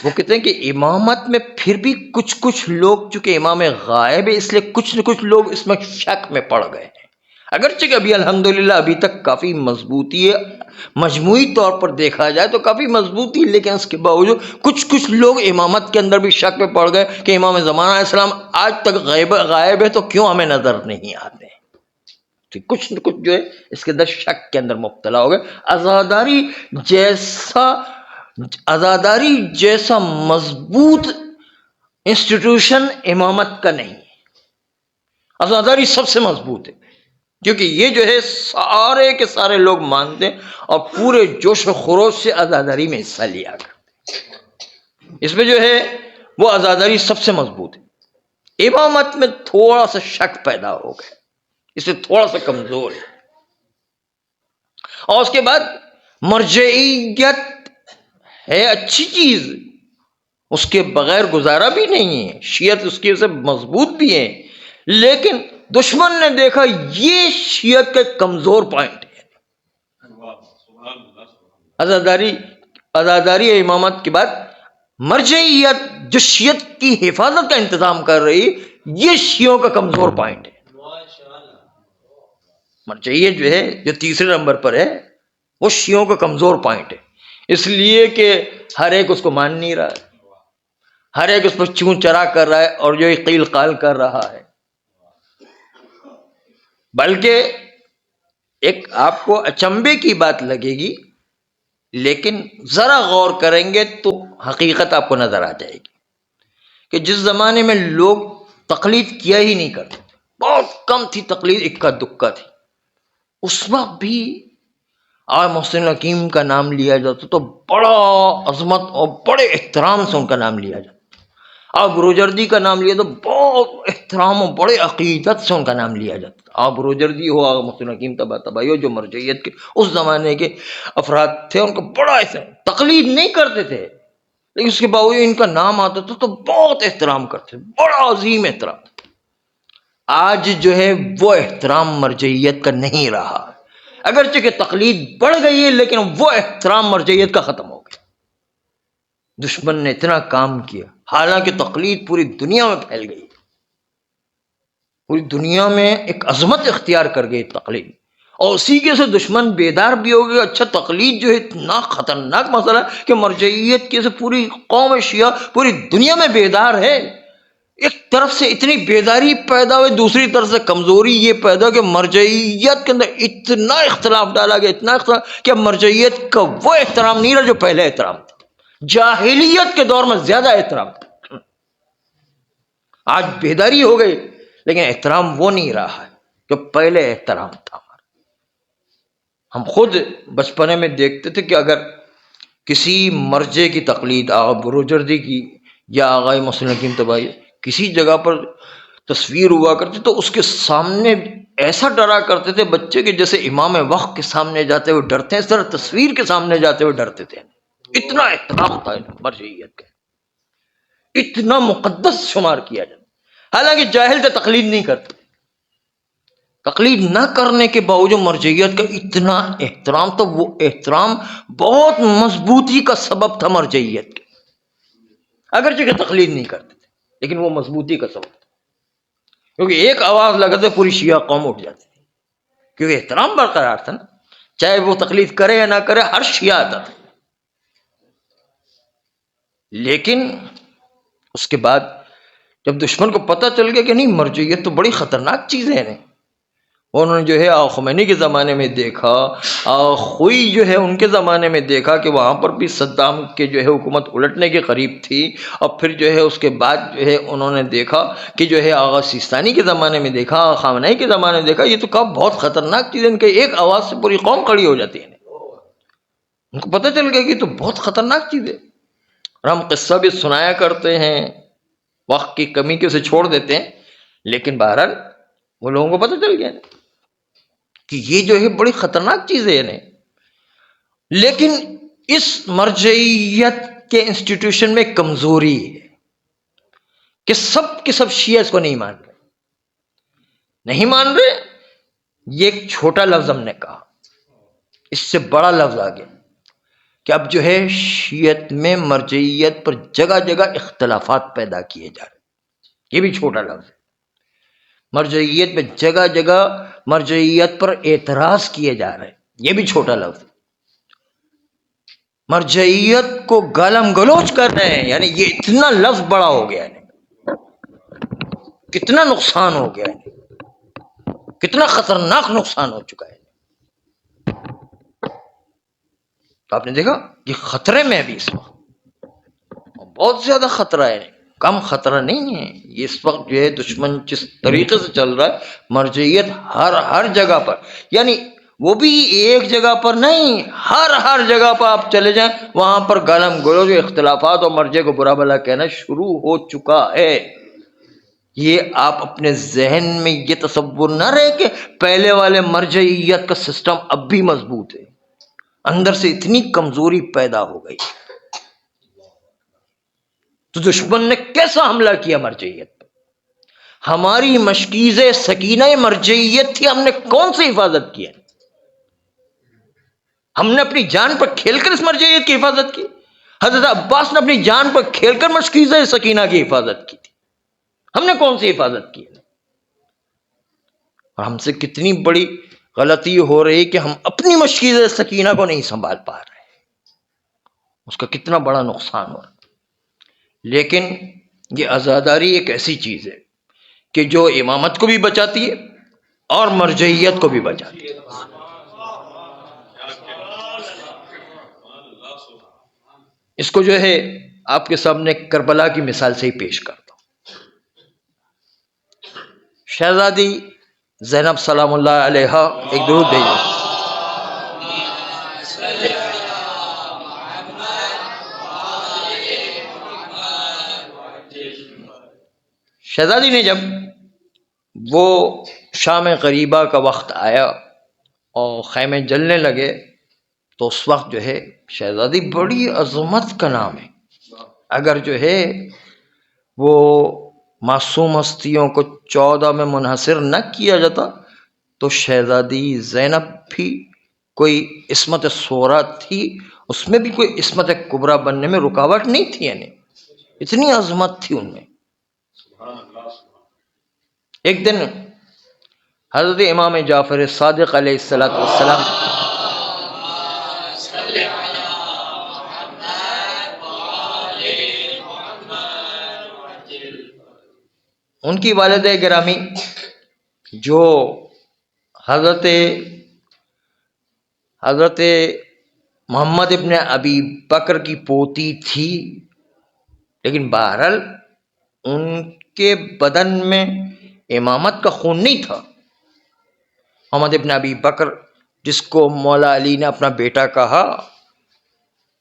وہ کہتے ہیں کہ امامت میں پھر بھی کچھ لوگ، چونکہ امام غائب ہے اس لیے کچھ نہ کچھ لوگ اس میں شک میں پڑ گئے ہیں، اگرچہ کہ ابھی الحمدللہ ابھی تک کافی مضبوطی ہے، مجموعی طور پر دیکھا جائے تو کافی مضبوطی، لیکن اس کے باوجود کچھ لوگ امامت کے اندر بھی شک میں پڑ گئے کہ امام زمانہ علیہ السلام آج تک غائب ہے تو کیوں ہمیں نظر نہیں آتے۔ کچھ نہ کچھ جو ہے اس کے اندر شک کے اندر مبتلا ہو گئے۔ عزاداری جیسا مضبوط انسٹیٹیوشن امامت کا نہیں ہے، عزاداری سب سے مضبوط ہے، کیونکہ یہ جو ہے سارے کے سارے لوگ مانتے ہیں اور پورے جوش و خروش سے عزاداری میں حصہ لیا کرتے، اس میں جو ہے وہ عزاداری سب سے مضبوط ہے۔ امامت میں تھوڑا سا شک پیدا ہو گیا، اس سے تھوڑا سا کمزور ہے۔ اور اس کے بعد مرجعیت ہے اچھی چیز، اس کے بغیر گزارا بھی نہیں ہے، شیعت اس کی سے مضبوط بھی ہے، لیکن دشمن نے دیکھا یہ شیعت کا کمزور پوائنٹ ہے۔ عزاداری امامت کے بعد مرجعیت جو شیعت کی حفاظت کا انتظام کر رہی، یہ شیعوں کا کمزور پوائنٹ ہے۔ مرجعیت جو ہے جو تیسرے نمبر پر ہے وہ شیعوں کا کمزور پوائنٹ ہے، اس لیے کہ ہر ایک اس کو مان نہیں رہا ہے، ہر ایک اس پر چون چرا کر رہا ہے اور جو قیل قال کر رہا ہے۔ بلکہ ایک آپ کو اچنبے کی بات لگے گی، لیکن ذرا غور کریں گے تو حقیقت آپ کو نظر آ جائے گی کہ جس زمانے میں لوگ تقلید کیا ہی نہیں کرتے تھے، بہت کم تھی تقلید، اکا دکا تھی، اس وقت بھی آج محسن حکیم کا نام لیا جاتا تو بڑا عظمت اور بڑے احترام سے ان کا نام لیا جاتا، آپ بروجردی کا نام لیا تو بہت احترام اور بڑے عقیدت سے ان کا نام لیا جاتا، آپ بروجردی ہو، آپ محسن حکیم تباہی ہو، جو مرجعیت کے اس زمانے کے افراد تھے، ان کو بڑا تقلید نہیں کرتے تھے، لیکن اس کے باوجود ان کا نام آتا تھا تو بہت احترام کرتے، بڑا عظیم احترام۔ آج جو ہے وہ احترام مرجعیت کا نہیں رہا، اگرچہ کہ تقلید بڑھ گئی ہے لیکن وہ احترام مرجعیت کا ختم ہو گیا۔ دشمن نے اتنا کام کیا، حالانکہ تقلید پوری دنیا میں پھیل گئی، پوری دنیا میں ایک عظمت اختیار کر گئی تقلید، اور اسی کے سے دشمن بیدار بھی ہو گیا۔ اچھا تقلید جو ہے اتنا خطرناک مسئلہ ہے کہ مرجعیت کی سے پوری قوم شیعہ پوری دنیا میں بیدار ہے، ایک طرف سے اتنی بیداری پیدا ہوئی، دوسری طرف سے کمزوری یہ پیدا کہ مرجعیت کے اندر اتنا اختلاف ڈالا گیا، اتنا اختلاف کہ اب مرجعیت کا وہ احترام نہیں رہا جو پہلے احترام تھا، جاہلیت کے دور میں زیادہ احترام تھا، آج بیداری ہو گئی لیکن احترام وہ نہیں رہا ہے جو پہلے احترام تھا۔ ہم خود بچپنے میں دیکھتے تھے کہ اگر کسی مرجع کی تقلید، آغا بروجردی کی یا آغا محسن حکیم طباطبائی کسی جگہ پر تصویر ہوا کرتی تو اس کے سامنے ایسا ڈرا کرتے تھے بچے کہ جیسے امام وقت کے سامنے جاتے ہوئے ڈرتے ہیں، اس طرح تصویر کے سامنے جاتے ہوئے ڈرتے تھے، اتنا احترام تھا مرجعیت کا، اتنا مقدس شمار کیا جاتا، حالانکہ جاہل تھے، تقلید نہیں کرتے، تقلید نہ کرنے کے باوجود مرجعیت کا اتنا احترام، تو وہ احترام بہت مضبوطی کا سبب تھا مرجعیت کے، اگرچہ کہ تقلید نہیں کرتے تھے لیکن وہ مضبوطی کا سبب تھا، کیونکہ ایک آواز لگاتے پوری شیعہ قوم اٹھ جاتی تھی، کیونکہ احترام برقرار تھا نا، چاہے وہ تقلید کرے یا نہ کرے ہر شیعہ آتا تھا۔ لیکن اس کے بعد جب دشمن کو پتہ چل گیا کہ نہیں مرجعیت تو بڑی خطرناک چیز ہے، انہوں نے جو ہے خمینی کے زمانے میں دیکھا، خوئی جو ہے ان کے زمانے میں دیکھا کہ وہاں پر بھی صدام کے جو ہے حکومت الٹنے کے قریب تھی، اور پھر جو ہے اس کے بعد جو ہے انہوں نے دیکھا کہ جو ہے آغا سیستانی کے زمانے میں دیکھا، خامنہئی کے زمانے میں دیکھا. یہ تو کب بہت خطرناک چیز ہے، ان کے ایک آواز سے پوری قوم کھڑی ہو جاتی ہے، ان کو پتہ چل گیا کہ یہ تو بہت خطرناک چیز ہے. اور ہم قصہ بھی سنایا کرتے ہیں، وقت کی کمی کے اسے چھوڑ دیتے ہیں، لیکن بہرحال وہ لوگوں کو پتہ چل گیا کہ یہ جو ہے بڑی خطرناک چیز ہے. لیکن اس مرجعیت کے انسٹیٹیوشن میں کمزوری ہے کہ سب کے سب شیعہ اس کو نہیں مان رہے. یہ ایک چھوٹا لفظ ہم نے کہا، اس سے بڑا لفظ آ گیا کہ اب جو ہے شیعت میں مرجعیت پر جگہ جگہ اختلافات پیدا کیے جا رہے. یہ بھی چھوٹا لفظ ہے. مرجعیت میں جگہ جگہ مرجعیت پر اعتراض کیے جا رہے، یہ بھی چھوٹا لفظ ہے. مرجعیت کو گالم گلوچ کر رہے ہیں، یعنی یہ اتنا لفظ بڑا ہو گیا ہے، کتنا نقصان ہو گیا ہے، کتنا خطرناک نقصان ہو چکا ہے. تو آپ نے دیکھا یہ خطرے میں بھی اس وقت بہت زیادہ خطرہ ہے، کم خطرہ نہیں ہے. اس وقت جو ہے دشمن جس طریقے سے چل رہا ہے، مرجعیت ہر جگہ پر، یعنی وہ بھی ایک جگہ پر نہیں، ہر جگہ پر آپ چلے جائیں وہاں پر گالم گلوچ، اختلافات اور مرجع کو برا بھلا کہنا شروع ہو چکا ہے. یہ آپ اپنے ذہن میں یہ تصور نہ رہے کہ پہلے والے مرجعیت کا سسٹم اب بھی مضبوط ہے، اندر سے اتنی کمزوری پیدا ہو گئی. تو دشمن نے کیسا حملہ کیا مرجعیت پر؟ ہماری مشکیز سکینہ مرجعیت تھی، ہم نے کون سی حفاظت کی ہے؟ ہم نے اپنی جان پر کھیل کر اس مرجعیت کی حفاظت کی. حضرت عباس نے اپنی جان پر کھیل کر مشکیز سکینہ کی حفاظت کی تھی. ہم نے کون سی حفاظت کی ہے؟ اور ہم سے کتنی بڑی غلطی ہو رہی کہ ہم اپنی مشکیز سکینہ کو نہیں سنبھال پا رہے، اس کا کتنا بڑا نقصان ہو رہا. لیکن یہ عزاداری ایک ایسی چیز ہے کہ جو امامت کو بھی بچاتی ہے اور مرجعیت کو بھی بچاتی ہے. اس کو جو ہے آپ کے سامنے کربلا کی مثال سے ہی پیش کرتا ہوں. شہزادی زینب سلام اللہ علیہا، ایک درود بھیجیے. شہزادی نے جب وہ شام غریبہ کا وقت آیا اور خیمے جلنے لگے تو اس وقت جو ہے شہزادی بڑی عظمت کا نام ہے. اگر جو ہے وہ معصوم ہستیوں کو 14 میں منحصر نہ کیا جاتا تو شہزادی زینب بھی کوئی عصمت صغریٰ تھی، اس میں بھی کوئی عصمت کبریٰ بننے میں رکاوٹ نہیں تھی، یعنی اتنی عظمت تھی ان میں. ایک دن حضرت امام جعفر صادق علیہ السلام ان کی والدہ گرامی جو حضرت محمد ابن ابی بکر کی پوتی تھی، لیکن بہرحال ان کے بدن میں امامت کا خون نہیں تھا. محمد ابن ابی بکر جس کو مولا علی نے اپنا بیٹا کہا،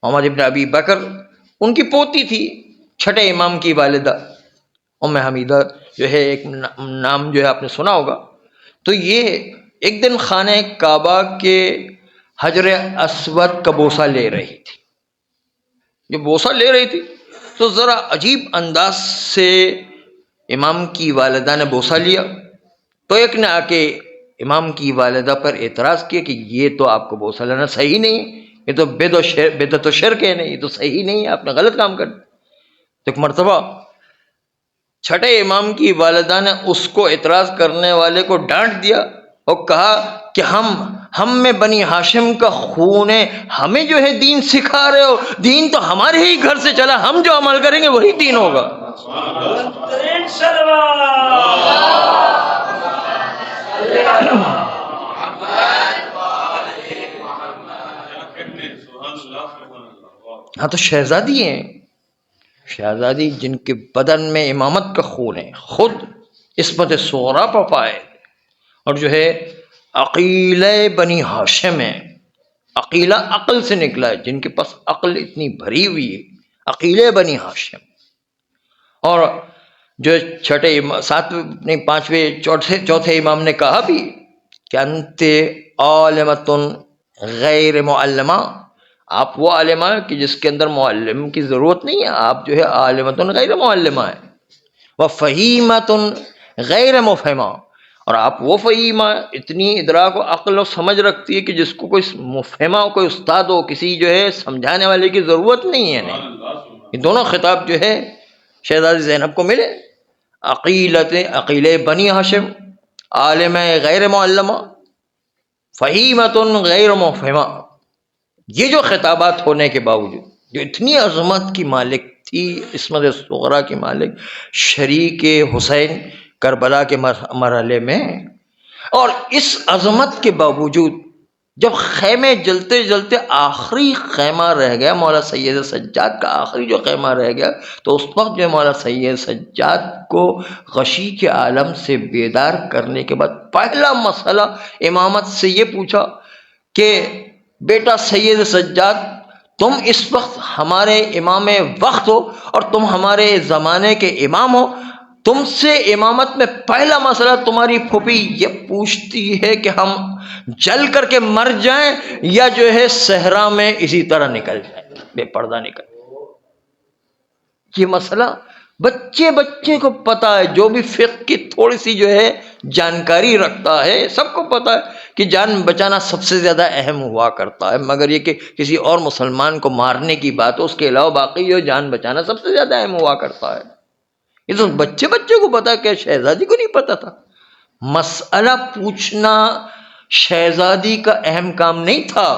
محمد ابن ابی بکر ان کی پوتی تھی، چھٹے امام کی والدہ ام حمیدہ جو ہے، ایک نام جو ہے آپ نے سنا ہوگا. تو یہ ایک دن خانہ کعبہ کے حجر اسود کا بوسہ لے رہی تھی. جب بوسہ لے رہی تھی تو ذرا عجیب انداز سے امام کی والدہ نے بوسہ لیا، تو ایک نے آ کے امام کی والدہ پر اعتراض کیا کہ یہ تو آپ کو بوسہ لینا صحیح نہیں، یہ تو بدعت و شرک ہے، نہیں یہ تو صحیح نہیں ہے، آپ نے غلط کام کر. تو ایک مرتبہ چھٹے امام کی والدہ نے اس کو اعتراض کرنے والے کو ڈانٹ دیا اور کہا کہ ہم میں بنی ہاشم کا خون ہے، ہمیں جو ہے دین سکھا رہے ہو، دین تو ہمارے ہی گھر سے چلا، ہم جو عمل کریں گے وہی دین ہوگا. ہاں تو شہزادی ہیں، شہزادی جن کے بدن میں امامت کا خون ہے، خود عصمت صغریٰ پر پائے، اور جو ہے عقیلہ بنی ہاشم ہے، عقیلہ عقل سے نکلا ہے، جن کے پاس عقل اتنی بھری ہوئی ہے، عقیلہ بنی ہاشم. اور جو چھٹے ساتویں نہیں پانچویں چوتھے امام نے کہا بھی کہ انت عالمۃ غیر معلمہ، آپ وہ عالمہ ہے کہ جس کے اندر معلم کی ضرورت نہیں ہے، آپ جو ہے عالمۃ غیر معلمہ ہے. وفہیمۃ غیر مفہمہ، اور آپ وہ فہیمہ اتنی ادراک و عقل و سمجھ رکھتی ہے کہ جس کو کوئی مفہمہ ہو، کوئی استاد ہو، کسی جو ہے سمجھانے والے کی ضرورت نہیں ہے. نہیں، یہ دونوں خطاب جو ہے شہزادی زینب کو ملے، عقیلہ بنی ہاشم، عالم غیر معلمہ، فہیمۃ غیر مفہمہ. یہ جو خطابات ہونے کے باوجود، جو اتنی عظمت کی مالک تھی، عصمت صغریٰ کی مالک، شریک حسین کربلا کے مرحلے میں، اور اس عظمت کے باوجود جب خیمے جلتے جلتے آخری خیمہ رہ گیا، مولا سید سجاد کا آخری جو خیمہ رہ گیا، تو اس وقت جو مولا سید سجاد کو غشی کے عالم سے بیدار کرنے کے بعد پہلا مسئلہ امامت سے یہ پوچھا کہ بیٹا سید سجاد، تم اس وقت ہمارے امام وقت ہو اور تم ہمارے زمانے کے امام ہو، تم سے امامت میں پہلا مسئلہ تمہاری پھوپھی یہ پوچھتی ہے کہ ہم جل کر کے مر جائیں یا جو ہے صحرا میں اسی طرح نکل جائیں، بے پردہ نکل. یہ مسئلہ بچے کو پتا ہے، جو بھی فقہ کی تھوڑی سی جو ہے جانکاری رکھتا ہے، سب کو پتا ہے کہ جان بچانا سب سے زیادہ اہم ہوا کرتا ہے، مگر یہ کہ کسی اور مسلمان کو مارنے کی بات ہو، اس کے علاوہ باقی جو جان بچانا سب سے زیادہ اہم ہوا کرتا ہے. یہ تو بچے کو پتا، کہ شہزادی کو نہیں پتا تھا. مسئلہ پوچھنا شہزادی کا اہم کام نہیں تھا،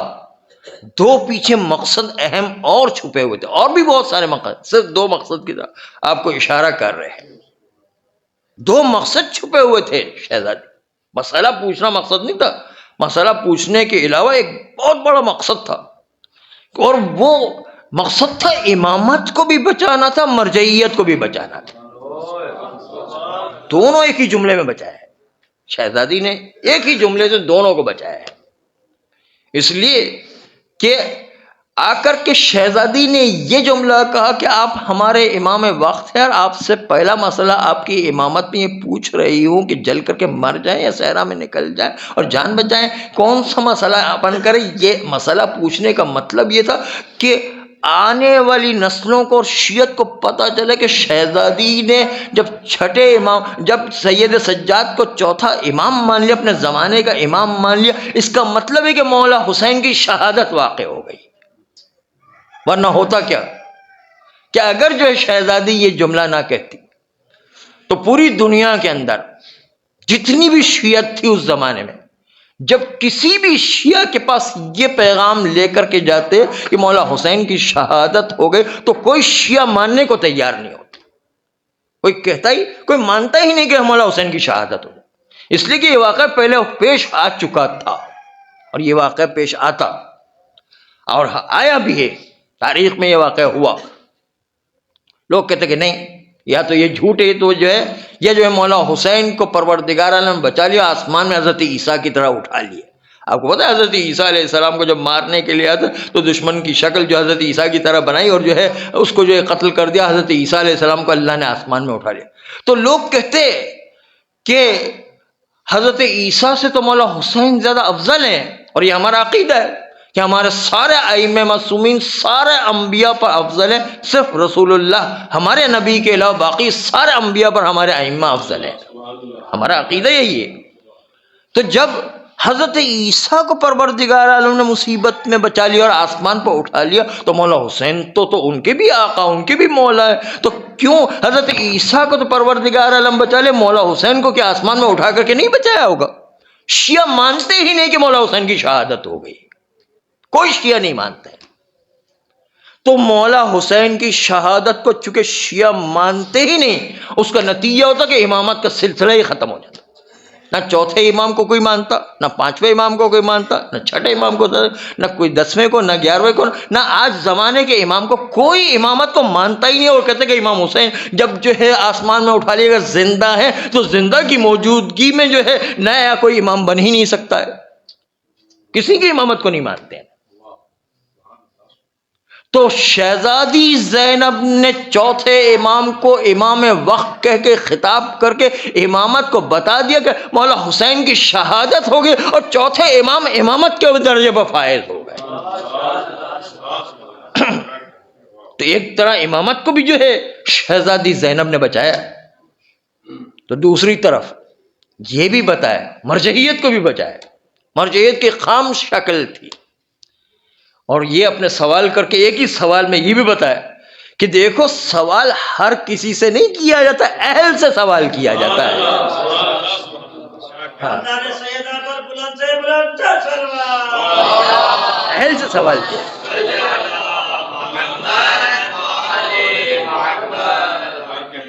دو پیچھے مقصد اہم اور چھپے ہوئے تھے، اور بھی بہت سارے مقصد، صرف دو مقصد کی طرف آپ کو اشارہ کر رہے ہیں. دو مقصد چھپے ہوئے تھے شہزادی. مسئلہ پوچھنا مقصد نہیں تھا، مسئلہ پوچھنے کے علاوہ ایک بہت بڑا مقصد تھا، اور وہ مقصد تھا امامت کو بھی بچانا تھا، مرجعیت کو بھی بچانا تھا. دونوں ایک ہی جملے میں بچایا ہے شہزادی نے، ایک ہی جملے سے دونوں کو بچایا ہے. اس لیے کہ آ کر کے شہزادی نے یہ جملہ کہا کہ آپ ہمارے امام وقت ہیں، اور آپ سے پہلا مسئلہ آپ کی امامت میں یہ پوچھ رہی ہوں کہ جل کر کے مر جائیں یا صحرا میں نکل جائیں اور جان بچائیں، کون سا مسئلہ اپن کریں. یہ مسئلہ پوچھنے کا مطلب یہ تھا کہ آنے والی نسلوں کو اور شیعت کو پتہ چلے کہ شہزادی نے جب چھٹے امام، جب سید سجاد کو چوتھا امام مان لیا، اپنے زمانے کا امام مان لیا، اس کا مطلب ہے کہ مولا حسین کی شہادت واقع ہو گئی. ورنہ ہوتا کیا کہ اگر جو ہے شہزادی یہ جملہ نہ کہتی تو پوری دنیا کے اندر جتنی بھی شیعت تھی اس زمانے میں، جب کسی بھی شیعہ کے پاس یہ پیغام لے کر کے جاتے کہ مولا حسین کی شہادت ہو گئی، تو کوئی شیعہ ماننے کو تیار نہیں ہوتا، کوئی مانتا ہی نہیں کہ مولا حسین کی شہادت ہو. اس لیے کہ یہ واقعہ پہلے پیش آ چکا تھا، اور یہ واقعہ پیش آتا اور آیا بھی ہے، تاریخ میں یہ واقعہ ہوا. لوگ کہتے کہ نہیں، یا تو یہ جھوٹ ہے، تو جو ہے یہ جو ہے مولا حسین کو پروردگار عالم بچا لیا، آسمان میں حضرت عیسیٰ کی طرح اٹھا لیا. آپ کو پتا ہے حضرت عیسیٰ علیہ السلام کو جب مارنے کے لیے آیا تو دشمن کی شکل جو حضرت عیسیٰ کی طرح بنائی اور جو ہے اس کو جو ہے قتل کر دیا. حضرت عیسیٰ علیہ السلام کو اللہ نے آسمان میں اٹھا لیا. تو لوگ کہتے کہ حضرت عیسیٰ سے تو مولا حسین زیادہ افضل ہیں، اور یہ ہمارا عقیدہ ہے کہ ہمارے سارے ائمہ معصومین سارے انبیاء پر افضل ہیں، صرف رسول اللہ ہمارے نبی کے علاوہ باقی سارے انبیاء پر ہمارے ائمہ افضل ہیں. ہمارا عقیدہ یہی ہے. تو جب حضرت عیسیٰ کو پروردگار عالم نے مصیبت میں بچا لیا اور آسمان پر اٹھا لیا، تو مولا حسین تو ان کے بھی آقا، ان کے بھی مولا ہے، تو کیوں حضرت عیسیٰ کو تو پروردگار عالم بچا لے، مولا حسین کو کیا آسمان میں اٹھا کر کے نہیں بچایا ہوگا؟ شیعہ مانتے ہی نہیں کہ مولا حسین کی شہادت ہو گئی، کوئی شیعہ نہیں مانتا ہے. تو مولا حسین کی شہادت کو چونکہ شیعہ مانتے ہی نہیں، اس کا نتیجہ ہوتا کہ امامت کا سلسلہ ہی ختم ہو جاتا. نہ چوتھے امام کو کوئی مانتا، نہ پانچویں امام کو کوئی مانتا، نہ چھٹے امام کو، نہ کوئی 10ویں کو، نہ 11ویں کو، نہ آج زمانے کے امام کو کوئی امامت کو مانتا ہی نہیں، اور کہتے کہ امام حسین جب جو ہے آسمان میں اٹھا لیے گا زندہ ہے تو زندہ کی موجودگی میں جو ہے نیا کوئی امام بن ہی نہیں سکتا ہے، کسی کی امامت کو نہیں مانتے ہیں۔ تو شہزادی زینب نے چوتھے امام کو امام وقت کہہ کے خطاب کر کے امامت کو بتا دیا کہ مولا حسین کی شہادت ہوگی، اور چوتھے امام امامت کے درجے پر فائز ہو گئے۔ تو ایک طرح امامت کو بھی جو ہے شہزادی زینب نے بچایا، تو دوسری طرف یہ بھی بتایا، مرجعیت کو بھی بچایا۔ مرجعیت کی خام شکل تھی، اور یہ اپنے سوال کر کے ایک ہی سوال میں یہ بھی بتایا کہ دیکھو سوال ہر کسی سے نہیں کیا جاتا، اہل سے سوال کیا جاتا ہے۔ ہاں، اہل سے سوال کیا،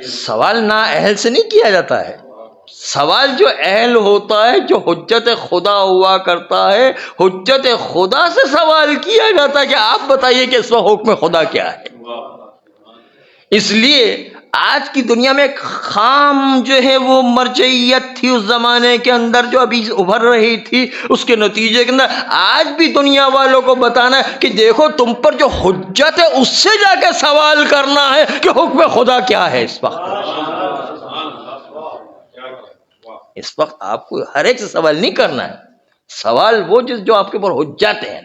سوال نا اہل سے نہیں کیا جاتا ہے، سوال جو اہل ہوتا ہے، جو حجت خدا ہوا کرتا ہے، حجت خدا سے سوال کیا جاتا ہے کہ آپ بتائیے کہ اس وقت حکم خدا کیا ہے۔ اس لیے آج کی دنیا میں ایک خام جو ہے وہ مرجعیت تھی اس زمانے کے اندر جو ابھی ابھر رہی تھی، اس کے نتیجے کے اندر آج بھی دنیا والوں کو بتانا ہے کہ دیکھو تم پر جو حجت ہے اس سے جا کے سوال کرنا ہے کہ حکم خدا کیا ہے۔ اس وقت آپ کو ہر ایک سے سوال نہیں کرنا ہے، سوال وہ جو آپ کے اوپر حجت ہے،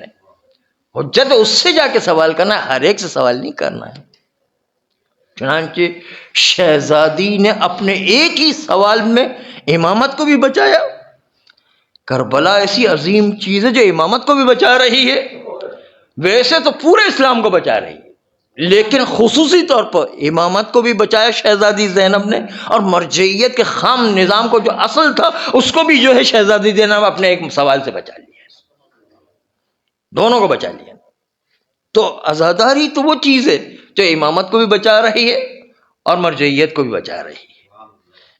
حجت ہے اس سے جا کے سوال کرنا ہے، ہر ایک سے سوال نہیں کرنا ہے۔ چنانچہ شہزادی نے اپنے ایک ہی سوال میں امامت کو بھی بچایا۔ کربلا ایسی عظیم چیز ہے جو امامت کو بھی بچا رہی ہے، ویسے تو پورے اسلام کو بچا رہی ہے، لیکن خصوصی طور پر امامت کو بھی بچایا شہزادی زینب نے، اور مرجعیت کے خام نظام کو جو اصل تھا اس کو بھی جو ہے شہزادی زینب اپنے ایک سوال سے بچا لیا، دونوں کو بچا لیا۔ تو عزاداری تو وہ چیز ہے جو امامت کو بھی بچا رہی ہے اور مرجعیت کو بھی بچا رہی ہے۔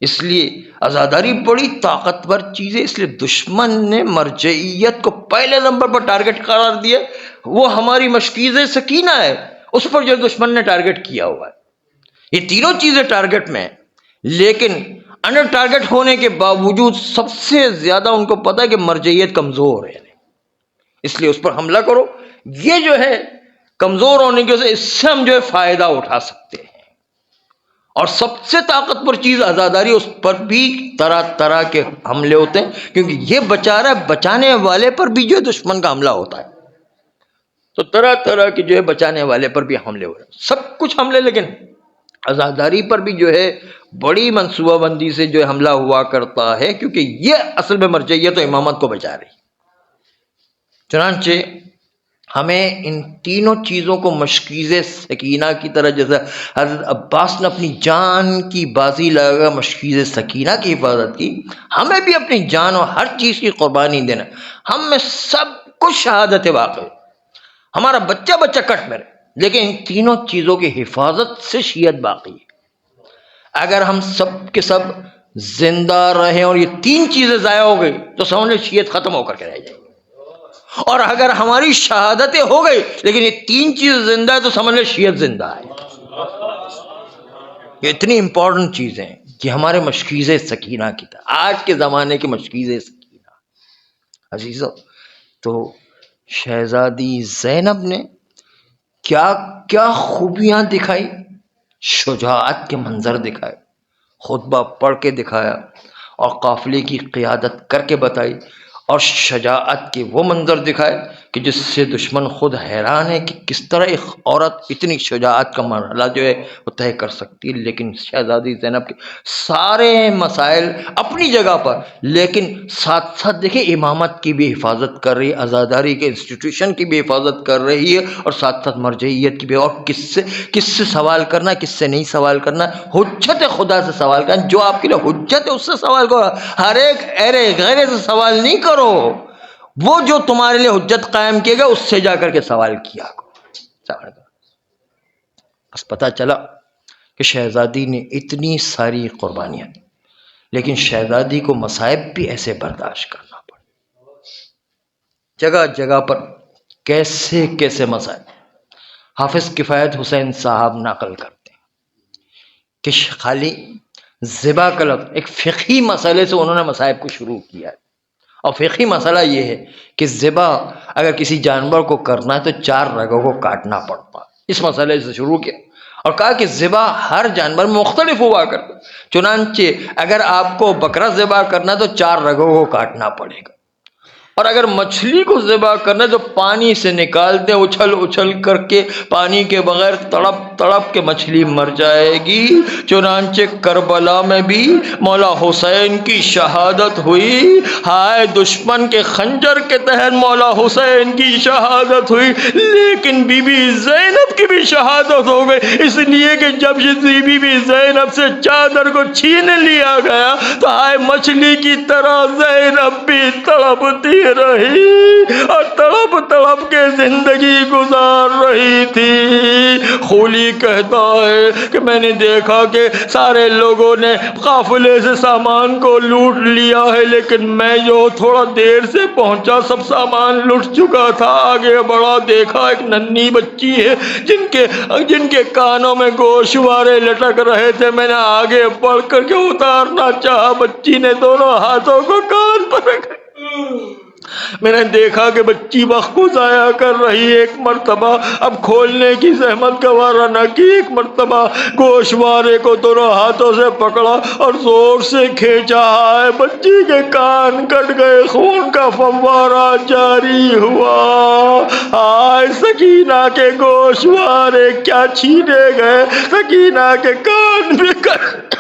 اس لیے عزاداری بڑی طاقتور چیز ہے، اس لیے دشمن نے مرجعیت کو پہلے نمبر پر ٹارگٹ قرار دیا۔ وہ ہماری مشکیز سکینہ ہے، اس پر جو دشمن نے ٹارگٹ کیا ہوا ہے۔ یہ تینوں چیزیں ٹارگٹ میں ہیں، لیکن انڈر ٹارگٹ ہونے کے باوجود سب سے زیادہ ان کو پتا ہے کہ مرجعیت کمزور ہے، اس لیے اس پر حملہ کرو۔ یہ جو ہے کمزور ہونے کی وجہ سے اس سے ہم جو ہے فائدہ اٹھا سکتے ہیں، اور سب سے طاقتور چیز عزاداری، اس پر بھی طرح طرح کے حملے ہوتے ہیں، کیونکہ یہ بچا رہا ہے، بچانے والے پر بھی جو ہے دشمن کا حملہ ہوتا ہے، تو طرح طرح کے جو ہے بچانے والے پر بھی حملے ہو رہے ہیں، سب کچھ حملے، لیکن عزاداری پر بھی جو ہے بڑی منصوبہ بندی سے جو ہے حملہ ہوا کرتا ہے، کیونکہ یہ اصل میں مرجعیت و امامت کو بچا رہی۔ چنانچہ ہمیں ان تینوں چیزوں کو مشکیز سکینہ کی طرح، جیسے حضرت عباس نے اپنی جان کی بازی لگا مشکیز سکینہ کی حفاظت کی، ہمیں بھی اپنی جان اور ہر چیز کی قربانی دینا۔ ہم میں سب کچھ شہادت واقع ہے، ہمارا بچہ بچہ کٹ میں رہے، لیکن ان تینوں چیزوں کی حفاظت سے شیعت باقی ہے۔ اگر ہم سب کے سب زندہ رہیں اور یہ تین چیزیں ضائع ہو گئی تو سمجھ لیں شیعت ختم ہو کر کے رہ جائے گی، اور اگر ہماری شہادتیں ہو گئی لیکن یہ تین چیز زندہ ہے تو سمجھ لیں شیعت زندہ ہے۔ یہ اتنی امپورٹنٹ چیزیں ہیں کہ ہمارے مشکیز سکینہ کی طرح، آج کے زمانے کی مشکیز سکینہ۔ عزیزو، تو شہزادی زینب نے کیا کیا خوبیاں دکھائی، شجاعت کے منظر دکھائے، خطبہ پڑھ کے دکھایا، اور قافلے کی قیادت کر کے بتائی، اور شجاعت کے وہ منظر دکھائے کہ جس سے دشمن خود حیران ہے کہ کس طرح ایک عورت اتنی شجاعت کا مرحلہ جو ہے وہ طے کر سکتی ہے۔ لیکن شہزادی زینب کے سارے مسائل اپنی جگہ پر، لیکن ساتھ ساتھ دیکھیں امامت کی بھی حفاظت کر رہی ہے، عزاداری کے انسٹیٹیوشن کی بھی حفاظت کر رہی ہے، اور ساتھ ساتھ مرجعیت کی بھی، اور کس سے سوال کرنا ہے، کس سے نہیں سوال کرنا ہے، حجت خدا سے سوال کرنا، جو آپ کے لیے حجت ہے اس سے سوال کرو، ہر ایک ارے غیرے سے سوال نہیں کرو، وہ جو تمہارے لیے حجت قائم کیے گا اس سے جا کر کے سوال کیا کرو۔ بس پتہ چلا کہ شہزادی نے اتنی ساری قربانیاں دی، لیکن شہزادی کو مصائب بھی ایسے برداشت کرنا پڑے، جگہ جگہ پر کیسے کیسے مسائل۔ حافظ کفایت حسین صاحب نقل کرتے ہیں کہ خالی ذبح کا لفظ، ایک فقہی مسئلے سے انہوں نے مصائب کو شروع کیا ہے، اور فقہی مسئلہ یہ ہے کہ ذبح اگر کسی جانور کو کرنا ہے تو 4 رگوں کو کاٹنا پڑتا ہے، اس مسئلے سے شروع کیا اور کہا کہ ذبح ہر جانور مختلف ہوا کرتا، چنانچہ اگر آپ کو بکرا ذبح کرنا تو 4 رگوں کو کاٹنا پڑے گا، اور اگر مچھلی کو ذبح کرنا تو پانی سے نکالتے اچھل اچھل کر کے، پانی کے بغیر تڑپ تڑپ کے مچھلی مر جائے گی۔ چنانچہ کربلا میں بھی مولا حسین کی شہادت ہوئی، ہائے دشمن کے خنجر کے تحت مولا حسین کی شہادت ہوئی، لیکن بی بی زینب کی بھی شہادت ہو گئی، اس لیے کہ جب بی بی زینب سے چادر کو چھین لیا گیا تو ہائے مچھلی کی طرح زینب بھی تڑپتی رہی اور تڑپ تڑپ کے زندگی گزار رہی تھی۔ خولی کہتا ہے کہ میں نے دیکھا کہ سارے لوگوں نے قافلے سے سامان کو لوٹ لیا ہے، لیکن میں جو تھوڑا دیر سے پہنچا سب سامان لٹ چکا تھا۔ آگے بڑھا، دیکھا ایک ننھی بچی ہے جن کے کانوں میں گوشوارے لٹک رہے تھے، میں نے آگے بڑھ کر کے اتارنا چاہا، بچی نے دونوں ہاتھوں کو کان پر رکھا، میں نے دیکھا کہ بچی وقت کو ضائع کر رہی ہے۔ ایک مرتبہ اب کھولنے کی زحمت گوارا نہ کی، ایک مرتبہ گوشوارے کو دونوں ہاتھوں سے پکڑا اور زور سے کھینچا، ہے بچی کے کان کٹ گئے، خون کا فوارہ جاری ہوا۔ آئے سکینہ کے گوشوارے کیا چھینے گئے، سکینہ کے کان بھی کٹ۔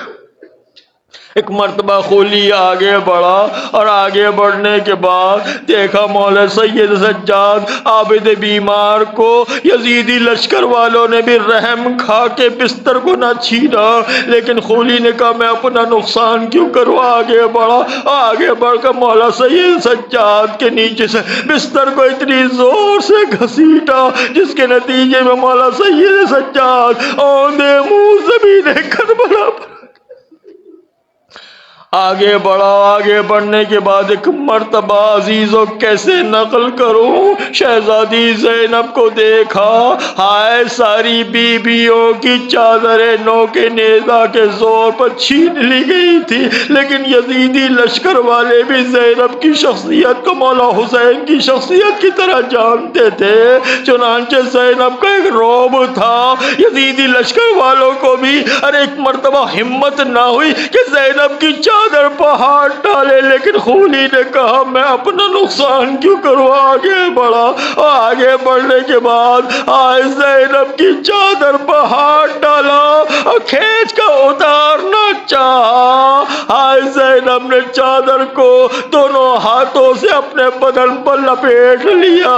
ایک مرتبہ خولی آگے بڑھا اور آگے بڑھنے کے بعد دیکھا مولا سید سجاد عابد بیمار کو یزیدی لشکر والوں نے بھی رحم کھا کے بستر کو نہ چھینا، لیکن خولی نے کہا میں اپنا نقصان کیوں کروں، آگے بڑھا، آگے بڑھ کر مولا سید سجاد کے نیچے سے بستر کو اتنی زور سے گھسیٹا جس کے نتیجے میں مولا سید سجاد اوندے منہ زمین کربلا پر۔ آگے بڑھا، آگے بڑھنے کے بعد ایک مرتبہ عزیزوں کیسے نقل کروں، شہزادی زینب کو دیکھا، ہائے ساری بیویوں کی چادریں نو کے نیزہ کے زور پر چھین لی گئی تھی، لیکن یزیدی لشکر والے بھی زینب کی شخصیت کو مولا حسین کی شخصیت کی طرح جانتے تھے، چنانچہ زینب کا ایک رعب تھا۔ یزیدی لشکر والوں کو بھی اور ایک مرتبہ ہمت نہ ہوئی کہ زینب کی چادر پہ ہاتھ ڈالے، لیکن خولی نے کہا میں اپنا نقصان کیوں کروں، آگے بڑھا اور آگے بڑھنے کے بعد آئے زینب کی چادر پہ ہاتھ ڈالا اور کھینچ کر اتارنا چاہا، آئے زینب نے چادر کو دونوں ہاتھوں سے اپنے بدن پر لپیٹ لیا۔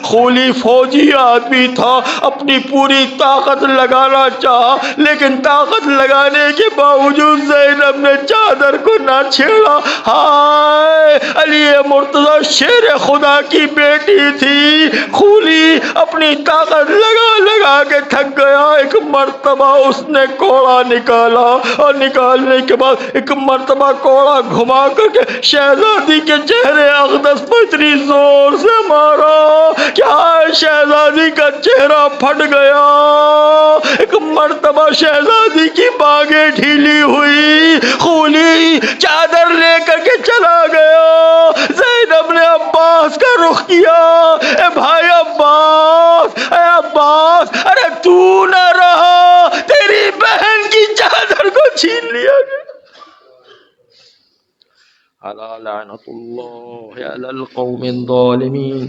خولی فوجی آدمی تھا، اپنی پوری طاقت لگانا چاہا، لیکن طاقت لگانے کے باوجود زینب نے چادر کو نہ چھیڑا۔ ہائے علی مرتضی شیر خدا کی بیٹی تھی، خولی اپنی طاقت لگا لگا کے تھک گیا۔ ایک مرتبہ اس نے کوڑا نکالا اور نکالنے کے بعد ایک مرتبہ کوڑا گھما کر کے شہزادی کے چہرے اقدس پر اتنی زور سے مارا کہ شہزادی کا چہرہ پھٹ گیا۔ ایک مرتبہ شہزادی کی باگیں ڈھیلی ہوئی، خولی چادر لے کر کے چلا گیا۔ زینب نے عباس کا رخ کیا، اے بھائی عباس، اے عباس، ارے تو نہ رہا، تیری بہن کی چادر کو چھین لیا گیا۔ الا لعنت اللہ علی القوم الظالمین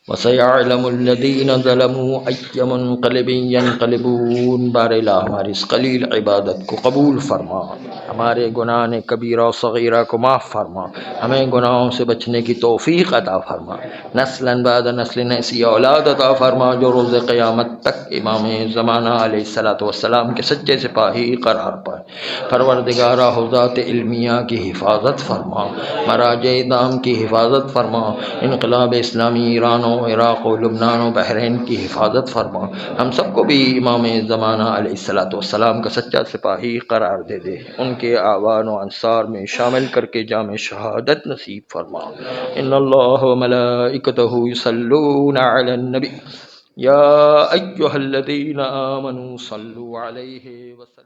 وسيعلم الذين ظلموا أي منقلب ينقلبون۔ بار الہ ہماری اس قلیل عبادت کو قبول فرما، ہمارے گناہ کبیرہ و صغیرہ کو معاف فرما، ہمیں گناہوں سے بچنے کی توفیق عطا فرما، نسلا بعد نسل ایسی اولاد عطا فرما جو روز قیامت تک امام زمانہ علیہ الصلوۃ والسلام کے سچے سپاہی قرار پائے۔ پروردگارہ حوزات علمیہ کی حفاظت فرما، مراجع دام کی حفاظت فرما، انقلاب اسلامی ایران و عراق و لبنان و بحرین کی حفاظت فرما، ہم سب کو بھی امام زمانہ علیہ الصلوۃ والسلام کا سچا سپاہی قرار دے دے، ان کے اعوان و انصار میں شامل کر کے جام شہادت نصیب فرما۔ ان اللہ و ملائکتہ یصلون علی النبی یا ایھا الذین آمنوا صلوا علیہ وسلم۔